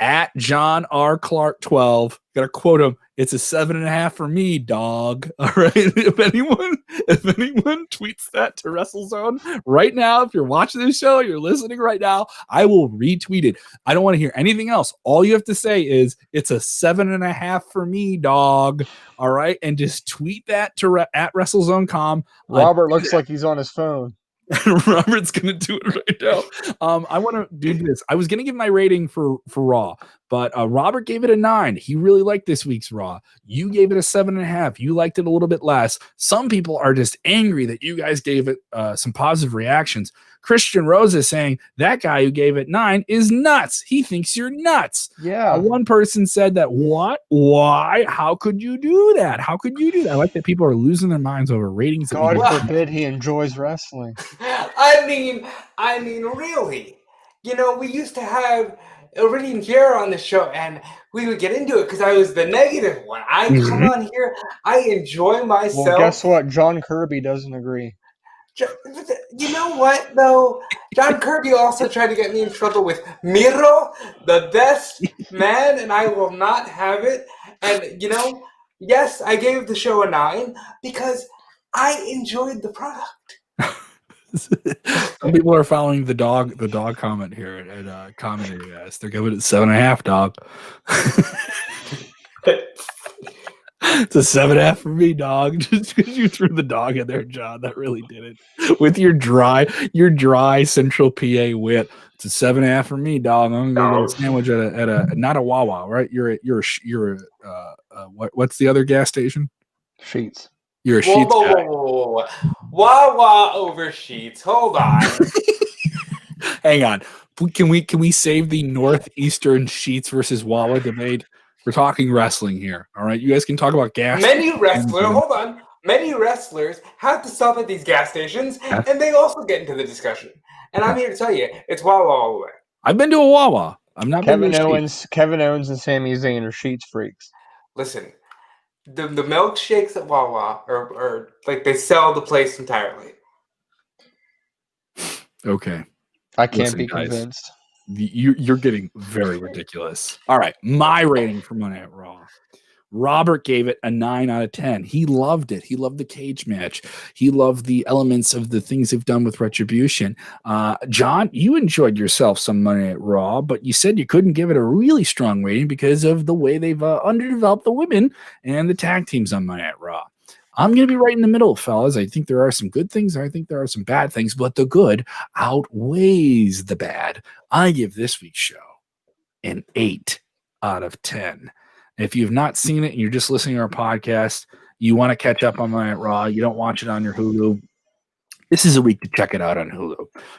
at John R. Clark 12. Gotta quote him. It's a 7.5 for me, dog. All right. If anyone tweets that to WrestleZone right now, if you're watching this show, you're listening right now, I will retweet it. I don't want to hear anything else. All you have to say is it's a 7.5 for me, dog. All right, and just tweet that to at WrestleZone.com. Robert looks like he's on his phone. Robert's gonna do it right now. I want to do this. I was gonna give my rating for Raw, but Robert gave it a 9. He really liked this week's Raw. You gave it a 7.5. You liked it a little bit less. Some people are just angry that you guys gave it some positive reactions. Christian Rose is saying that guy who gave it 9 is nuts. He thinks you're nuts. Yeah. One person said that. What? Why? How could you do that? How could you do that? I like that people are losing their minds over ratings. God forbid he enjoys wrestling. I mean, really. You know, we used to have already here on the show, and we would get into it because I was the negative one. I come on here, I enjoy myself. Well, guess what? John Kirby doesn't agree. You know what, though? John Kirby also tried to get me in trouble with Miro, the best man, and I will not have it. And, yes, I gave the show a 9 because I enjoyed the product. Some people are following the dog comment here at commenting. Yes, they're giving it 7.5, dog. It's a 7.5 for me, dog. Just because you threw the dog in there, John, that really did it. With your dry Central PA wit, it's a 7.5 for me, dog. I'm gonna go get a sandwich at a not a Wawa, right? What's the other gas station? Sheetz. You're a Sheetz guy. Whoa. Wawa over Sheetz. Hold on. Hang on. Can we save the Northeastern Sheetz versus Wawa debate? We're talking wrestling here, all right? You guys can talk about gas. Many wrestlers have to stop at these gas stations, and they also get into the discussion. And I'm here to tell you, it's Wawa all the way. I've been to a Wawa. I'm not Kevin Owens and Sami Zayn are Sheetz freaks. Listen, the milkshakes at Wawa are like they sell the place entirely. Okay. I can't be convinced. You're getting very ridiculous. All right, my rating for Monday Night Raw. Robert gave it a 9 out of 10. He loved it. He loved the cage match. He loved the elements of the things they've done with Retribution. John, you enjoyed yourself some Monday Night Raw, but you said you couldn't give it a really strong rating because of the way they've underdeveloped the women and the tag teams on Monday Night Raw. I'm going to be right in the middle, fellas. I think there are some good things. I think there are some bad things, but the good outweighs the bad. I give this week's show an 8 out of 10. If you've not seen it and you're just listening to our podcast, you want to catch up on Monday Night Raw, you don't watch it on your Hulu, this is a week to check it out on Hulu.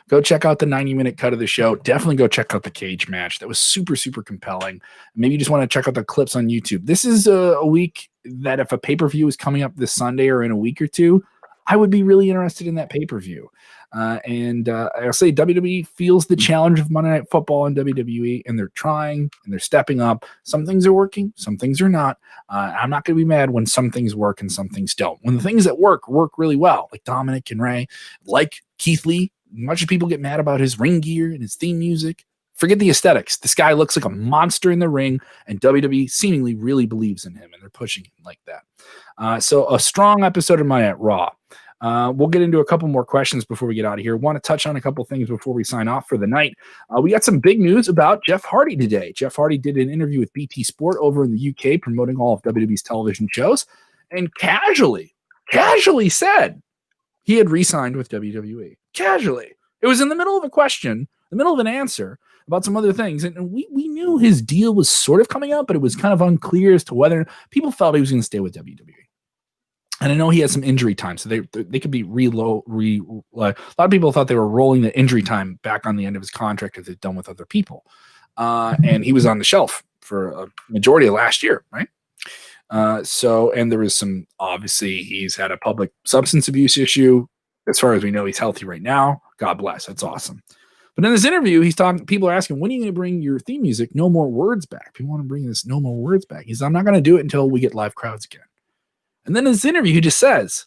Go check out the 90-minute cut of the show. Definitely go check out the cage match. That was super, super compelling. Maybe you just want to check out the clips on YouTube. This is a week that if a pay-per-view is coming up this Sunday or in a week or two, I would be really interested in that pay-per-view. And I'll say WWE feels the challenge of Monday Night Football in WWE, and they're trying and they're stepping up. Some things are working, some things are not. I'm not going to be mad when some things work and some things don't. When the things that work really well, like Dominik and Ray, like Keith Lee. Much of people get mad about his ring gear and his theme music. Forget the aesthetics. This guy looks like a monster in the ring, and WWE seemingly really believes in him, and they're pushing him like that. So a strong episode of Monday Night Raw. We'll get into a couple more questions before we get out of here. Want to touch on a couple things before we sign off for the night. We got some big news about Jeff Hardy today. Jeff Hardy did an interview with BT Sport over in the UK promoting all of WWE's television shows and casually said he had re-signed with WWE. Casually. It was in the middle of a question, the middle of an answer about some other things. And we knew his deal was sort of coming up, but it was kind of unclear as to whether people felt he was going to stay with WWE. And I know he had some injury time, so they could be a lot of people thought they were rolling the injury time back on the end of his contract as they'd done with other people. And he was on the shelf for a majority of last year, right? And there was some, obviously, he's had a public substance abuse issue. As far as we know, he's healthy right now. God bless. That's awesome. But in this interview, he's talking, people are asking, when are you going to bring your theme music, No More Words, back? People want to bring this No More Words back. He says, I'm not going to do it until we get live crowds again. And then in this interview, he just says,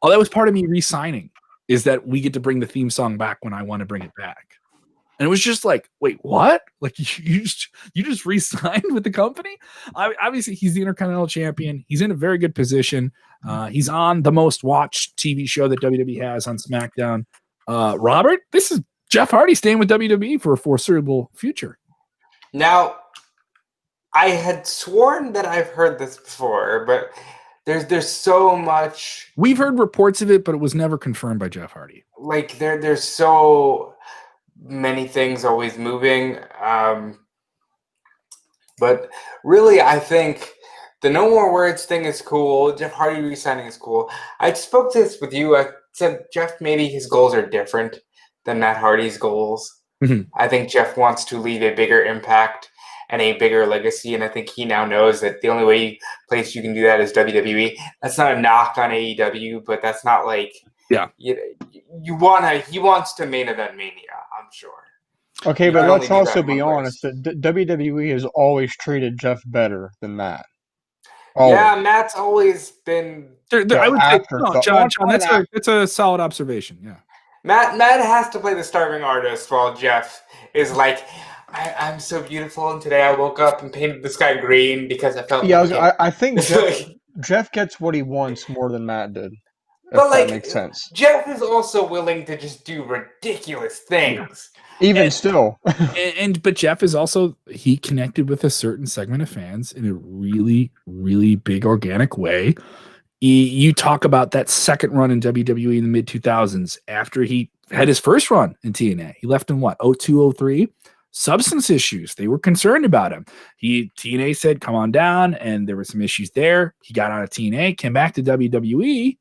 oh, that was part of me re-signing, is that we get to bring the theme song back when I want to bring it back. And it was just like, wait, what? Like you just re-signed with the company? Obviously, he's the Intercontinental Champion. He's in a very good position. He's on the most watched TV show that WWE has on SmackDown. Robert, this is Jeff Hardy staying with WWE for a foreseeable future. Now, I had sworn that I've heard this before, but there's so much. We've heard reports of it, but it was never confirmed by Jeff Hardy. Like there's so many things always moving. But really, I think the No More Words thing is cool. Jeff Hardy re-signing is cool. I spoke to this with you. I said, Jeff, maybe his goals are different than Matt Hardy's goals. Mm-hmm. I think Jeff wants to leave a bigger impact and a bigger legacy, and I think he now knows that the only place you can do that is WWE. That's not a knock on AEW, but that's not like, yeah, he wants to main event Mania, I'm sure. Okay, You but can let's only do also that be one honest person. that WWE has always treated Jeff better than Matt. Yeah, Always. Matt's always been. The I would say no, afterthought. John. Well, not an That's a solid observation. Yeah. Matt has to play the starving artist while Jeff is like, I'm so beautiful, and today I woke up and painted the sky green because I felt Yeah, like I think It's like- Jeff gets what he wants more than Matt did. but If that like, makes sense. Jeff is also willing to just do ridiculous things. Even And- still. But Jeff is also, he connected with a certain segment of fans in a really, really big organic way. You talk about that second run in WWE in the mid 2000s after he had his first run in TNA. He left in what, 02, 03? Substance issues. They were concerned about him. TNA said, come on down, and there were some issues there. He got out of TNA, came back to WWE,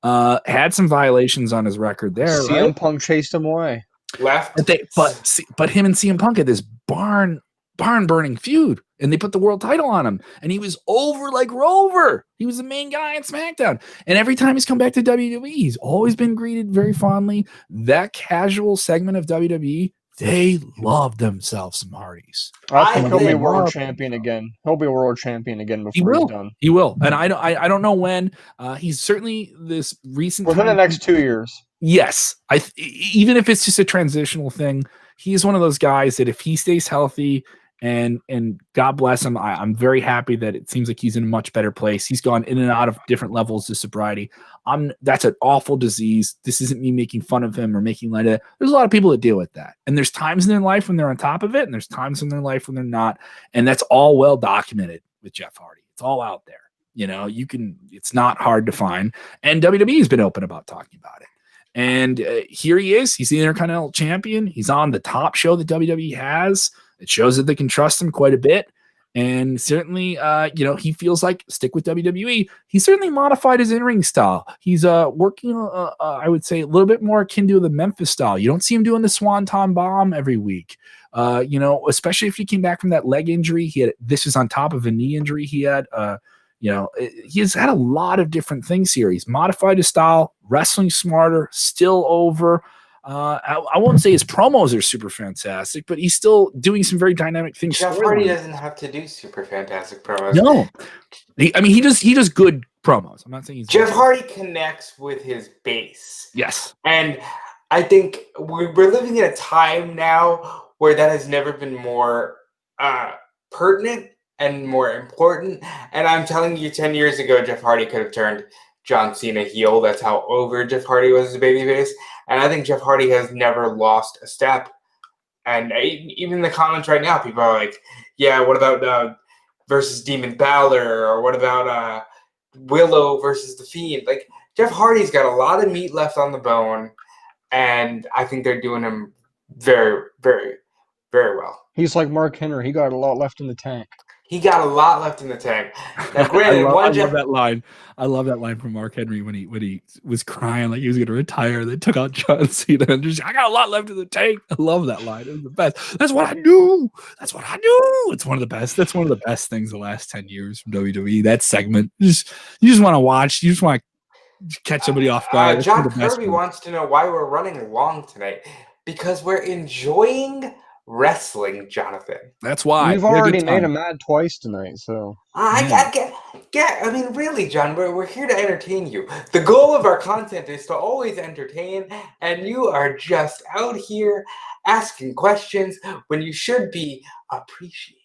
had some violations on his record there. CM right? Punk chased him away. Left. But him and CM Punk had this barn burning feud, and they put the world title on him, and he was over like Rover. He was the main guy in SmackDown, and every time he's come back to WWE, he's always been greeted very fondly. That casual segment of WWE, they love themselves some Hardys. I think he'll be think- world champion again. He'll be world champion again before he's done. He will, and I don't know when. He's certainly this recent Within the time- next 2 years. Yes, even if it's just a transitional thing, he's one of those guys that if he stays healthy and God bless him, I'm very happy that it seems like he's in a much better place. He's gone in and out of different levels of sobriety. That's an awful disease. This isn't me making fun of him or making light of it. There's a lot of people that deal with that, and there's times in their life when they're on top of it, and there's times in their life when they're not, and that's all well documented with Jeff Hardy. It's all out there. It's not hard to find, and WWE has been open about talking about it. And here he is. He's the Intercontinental Champion. He's on the top show that WWE has. It shows that they can trust him quite a bit. And certainly, he feels like stick with WWE. He certainly modified his in-ring style. He's working, I would say, a little bit more akin to the Memphis style. You don't see him doing the Swanton Bomb every week. Especially if he came back from that leg injury. This is on top of a knee injury he had. He's had a lot of different things here. He's modified his style, wrestling smarter, still over. I won't say his promos are super fantastic, but he's still doing some very dynamic things. Jeff Hardy doesn't have to do super fantastic promos. No, he does good promos. I'm not saying he's Jeff Hardy connects with his base. Yes, and I think we're living in a time now where that has never been more pertinent and more important. And I'm telling you, 10 years ago, Jeff Hardy could have turned John Cena heel. That's how over Jeff Hardy was as a babyface. And I think Jeff Hardy has never lost a step. And even in the comments right now, people are like, yeah, what about versus Demon Balor? Or what about Willow versus The Fiend? Like, Jeff Hardy's got a lot of meat left on the bone. And I think they're doing him very, very, very well. He's like Mark Henry. He got a lot left in the tank. He got a lot left in the tank. Now, granted, I love that line. I love that line from Mark Henry when he was crying like he was going to retire. They took out John Cena and just, I got a lot left in the tank. I love that line. It was the best. That's what I knew. It's one of the best. That's one of the best things the last 10 years from WWE. That segment. You just want to watch. You just want to catch somebody off guard. John Kirby wants to know why we're running long tonight. Because we're enjoying wrestling, Jonathan. That's why. We've already made him mad twice tonight, so. I mean, really, John, we're here to entertain you. The goal of our content is to always entertain, and you are just out here asking questions when you should be appreciating.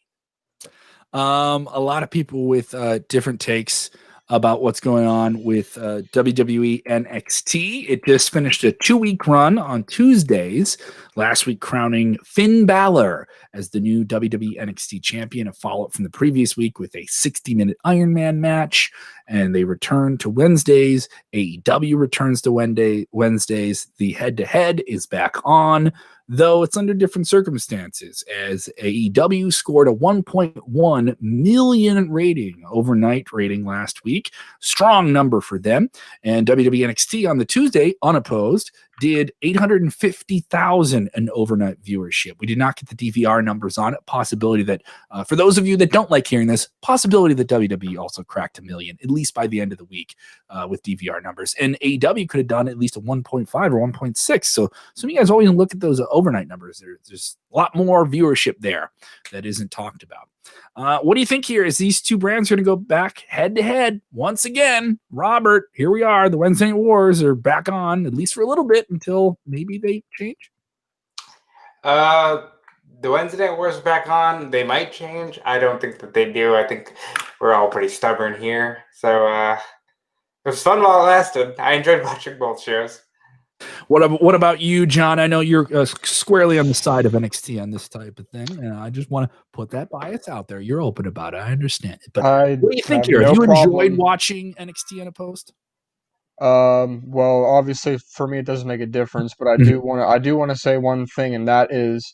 A lot of people with different takes about what's going on with WWE NXT. It just finished a 2-week run on Tuesdays, last week crowning Finn Balor as the new WWE NXT champion, a follow-up from the previous week with a 60-minute Iron Man match, and they return to Wednesdays. AEW returns to Wednesdays. The head-to-head is back on, though it's under different circumstances, as AEW scored a 1.1 million overnight rating last week. Strong number for them. And WWE NXT on the Tuesday, unopposed, did 850,000 in overnight viewership. We did not get the DVR numbers on it. Possibility that, for those of you that don't like hearing this, possibility that WWE also cracked 1 million, at least by the end of the week with DVR numbers. And AEW could have done at least a 1.5 or 1.6. So some of you guys always look at those overnight numbers. There's a lot more viewership there that isn't talked about. What do you think here? Is these two brands going to go back head to head once again? Robert, here we are. The Wednesday Night Wars are back on, at least for a little bit, until maybe they change. The Wednesday Night Wars are back on. They might change. I don't think that they do. I think we're all pretty stubborn here. So it was fun while it lasted. I enjoyed watching both shows. What about you, John? I know you're squarely on the side of NXT on this type of thing, and I just want to put that bias out there. You're open about it. I understand it. But what do you think here? Have you enjoyed watching NXT Unopposed? Well, obviously for me it doesn't make a difference, but I do want to say one thing, and that is,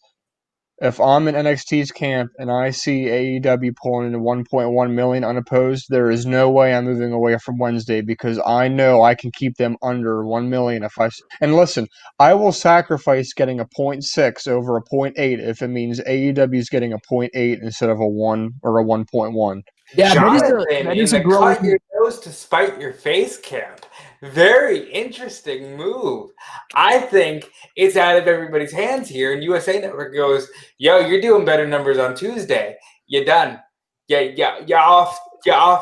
if I'm in NXT's camp and I see AEW pulling into 1.1 million unopposed, there is no way I'm moving away from Wednesday, because I know I can keep them under 1 million and listen, I will sacrifice getting a 0.6 over a 0.8 if it means AEW is getting a 0.8 instead of a 1 or a 1.1. Yeah, Jonathan, that is a cut your nose to spite your face camp. Very interesting move. I think it's out of everybody's hands here, and USA Network goes, yo, you're doing better numbers on Tuesday. You're done. Yeah, you're off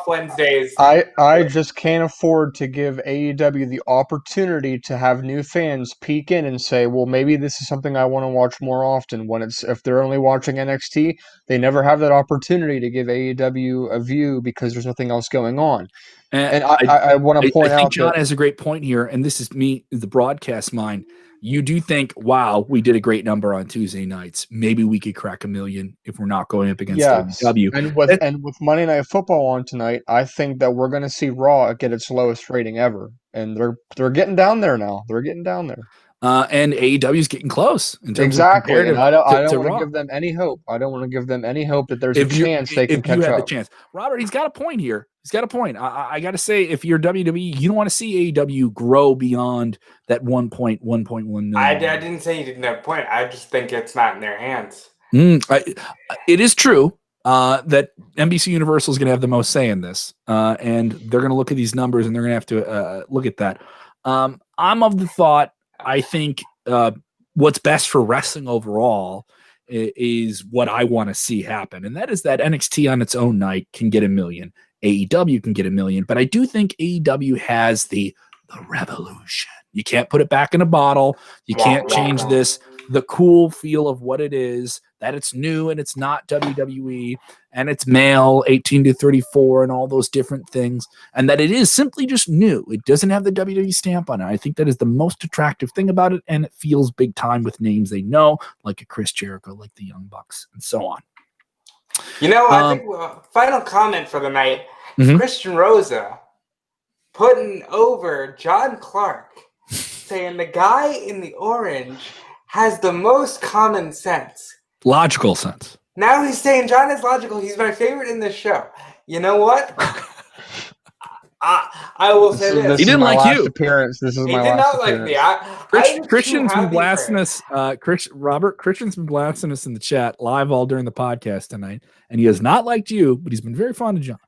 Wednesdays. I just can't afford to give AEW the opportunity to have new fans peek in and say, well, maybe this is something I want to watch more often. If they're only watching NXT, they never have that opportunity to give AEW a view because there's nothing else going on. And I want to point out, I think John has a great point here, and this is me, the broadcast mind. You do think, wow, we did a great number on Tuesday nights. Maybe we could crack 1 million if we're not going up against AEW. And with Monday Night Football on tonight, I think that we're going to see Raw get its lowest rating ever, and they're getting down there now. They're getting down there. And AEW is getting close. Exactly. And I don't want to give them any hope. I don't want to give them any hope that there's a chance they can catch up. Robert, he's got a point here. He's got a point. I got to say, if you're WWE, you don't want to see AEW grow beyond that 1.1 million. I didn't say you didn't have a point. I just think it's not in their hands. It is true that NBC Universal is going to have the most say in this, and they're going to look at these numbers and they're going to have to look at that. I'm of the thought, I think what's best for wrestling overall is what I want to see happen. And that is that NXT on its own night can get 1 million. AEW can get 1 million. But I do think AEW has the revolution. You can't put it back in a bottle. You can't change this. The cool feel of what it is, that it's new and it's not WWE and it's male 18 to 34 and all those different things, and that it is simply just new. It doesn't have the WWE stamp on it. I think that is the most attractive thing about it, and it feels big time with names they know, like a Chris Jericho, like the Young Bucks, and so on. You know, I think final comment for the night, Christian Rosa putting over John Clark, saying the guy in the orange has the most common sense. Logical sense. Now he's saying John is logical. He's my favorite in this show. You know what? I will say this. He didn't like you. Appearance. This is he my did last not appearance. like me. Christian's been blasting us. Christian's been blasting us in the chat live all during the podcast tonight, and he has not liked you, but he's been very fond of John.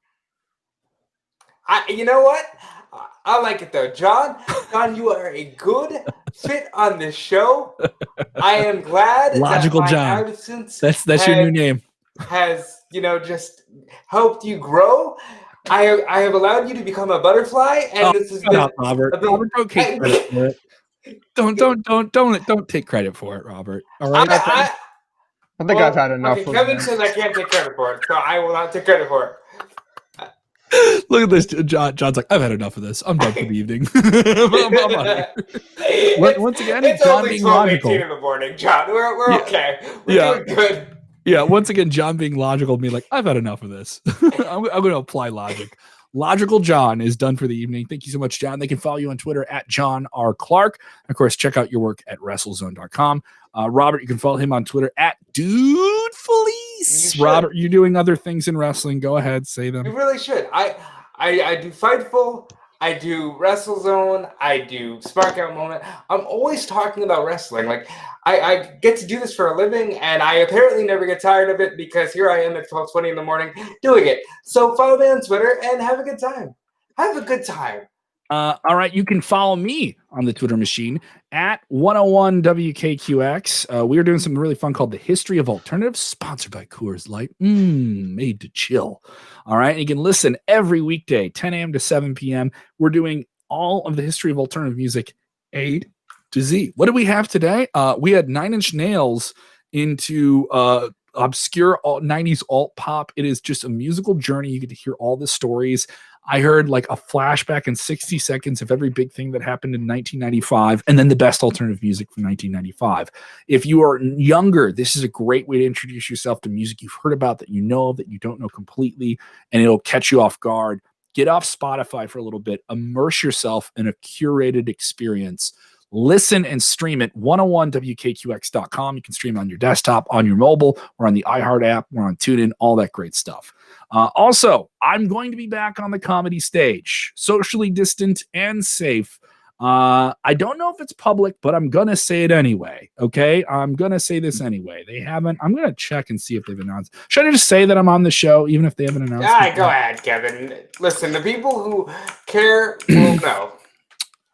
You know what? I like it though, John. John, you are a good fit on this show. I am glad Logical that my John. absence That's your new name. Has just helped you grow. I have allowed you to become a butterfly, and this is Robert. Robert, don't take credit for it. Don't take credit for it, Robert. All right. I think I've had enough. Okay, Kevin says I can't take credit for it, so I will not take credit for it. Look at this, John's like, I've had enough of this. I'm done for the evening. Once again, it's John only being logical. in the morning, John. We're okay. We're doing good. Yeah, once again, John being logical, me like, I've had enough of this. I'm going to apply logic. Logical John is done for the evening. Thank you so much, John. They can follow you on Twitter at John R. Clark. Of course, check out your work at WrestleZone.com. Robert, you can follow him on Twitter at DeFelice. Robert, you're doing other things in wrestling. Go ahead, say them. You really should. I do Fightful. I do WrestleZone. I do Spark Out Moment. I'm always talking about wrestling. Like, I get to do this for a living, and I apparently never get tired of it because here I am at 12:20 in the morning doing it. So follow me on Twitter and have a good time. Have a good time. All right, you can follow me on the Twitter machine at 101WKQX. We are doing something really fun called The History of Alternatives, sponsored by Coors Light, made to chill. All right, and you can listen every weekday, 10 a.m. to 7 p.m. We're doing all of the history of alternative music, A to Z. What do we have today? We had 9 Inch Nails into obscure 90s alt pop. It is just a musical journey. You get to hear all the stories. I heard like a flashback in 60 seconds of every big thing that happened in 1995, and then the best alternative music from 1995. If you are younger, this is a great way to introduce yourself to music you've heard about that you know that you don't know completely, and it'll catch you off guard. Get off Spotify for a little bit. Immerse yourself in a curated experience. Listen and stream it, 101WKQX.com. You can stream on your desktop, on your mobile. We're on the iHeart app. We're on TuneIn, all that great stuff. Also, I'm going to be back on the comedy stage, socially distant and safe. I don't know if it's public, but I'm going to say it anyway. Okay. I'm going to say this anyway. They haven't. I'm going to check and see if they've announced. Should I just say that I'm on the show, even if they haven't announced? Yeah, go ahead, Kevin. Listen, the people who care will know.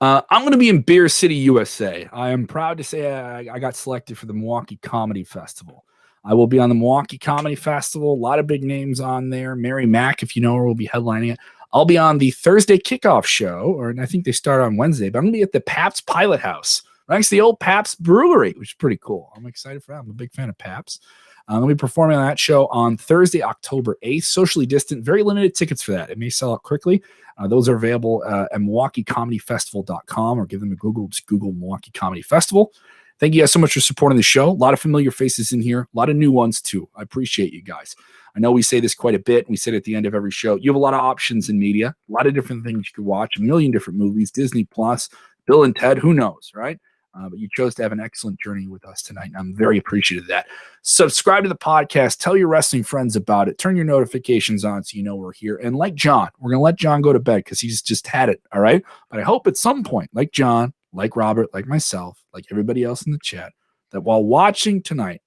I'm going to be in Beer City, USA. I am proud to say I got selected for the Milwaukee Comedy Festival. I will be on the Milwaukee Comedy Festival. A lot of big names on there. Mary Mack, if you know her, will be headlining it. I'll be on the Thursday kickoff show, and I think they start on Wednesday, but I'm going to be at the Pabst Pilot House, right next to the old Pabst Brewery, which is pretty cool. I'm excited for that. I'm a big fan of Pabst. I'll be performing on that show on Thursday, October 8th. Socially distant, very limited tickets for that. It may sell out quickly. Those are available at MilwaukeeComedyFestival.com, or give them a Google. Just Google Milwaukee Comedy Festival. Thank you guys so much for supporting the show. A lot of familiar faces in here, a lot of new ones too. I appreciate you guys. I know we say this quite a bit. We say it at the end of every show. You have a lot of options in media, a lot of different things you could watch, a million different movies, Disney Plus, Bill and Ted, who knows, right? But you chose to have an excellent journey with us tonight, and I'm very appreciative of that. Subscribe to the podcast. Tell your wrestling friends about it. Turn your notifications on so you know we're here. And like John, we're going to let John go to bed because he's just had it, all right? But I hope at some point, like John, like Robert, like myself, like everybody else in the chat, that while watching tonight,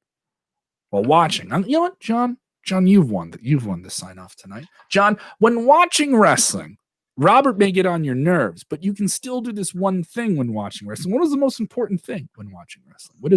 you know what, John, you've won the sign-off tonight. John, when watching wrestling, Robert may get on your nerves, but you can still do this one thing when watching wrestling. What is the most important thing when watching wrestling? What is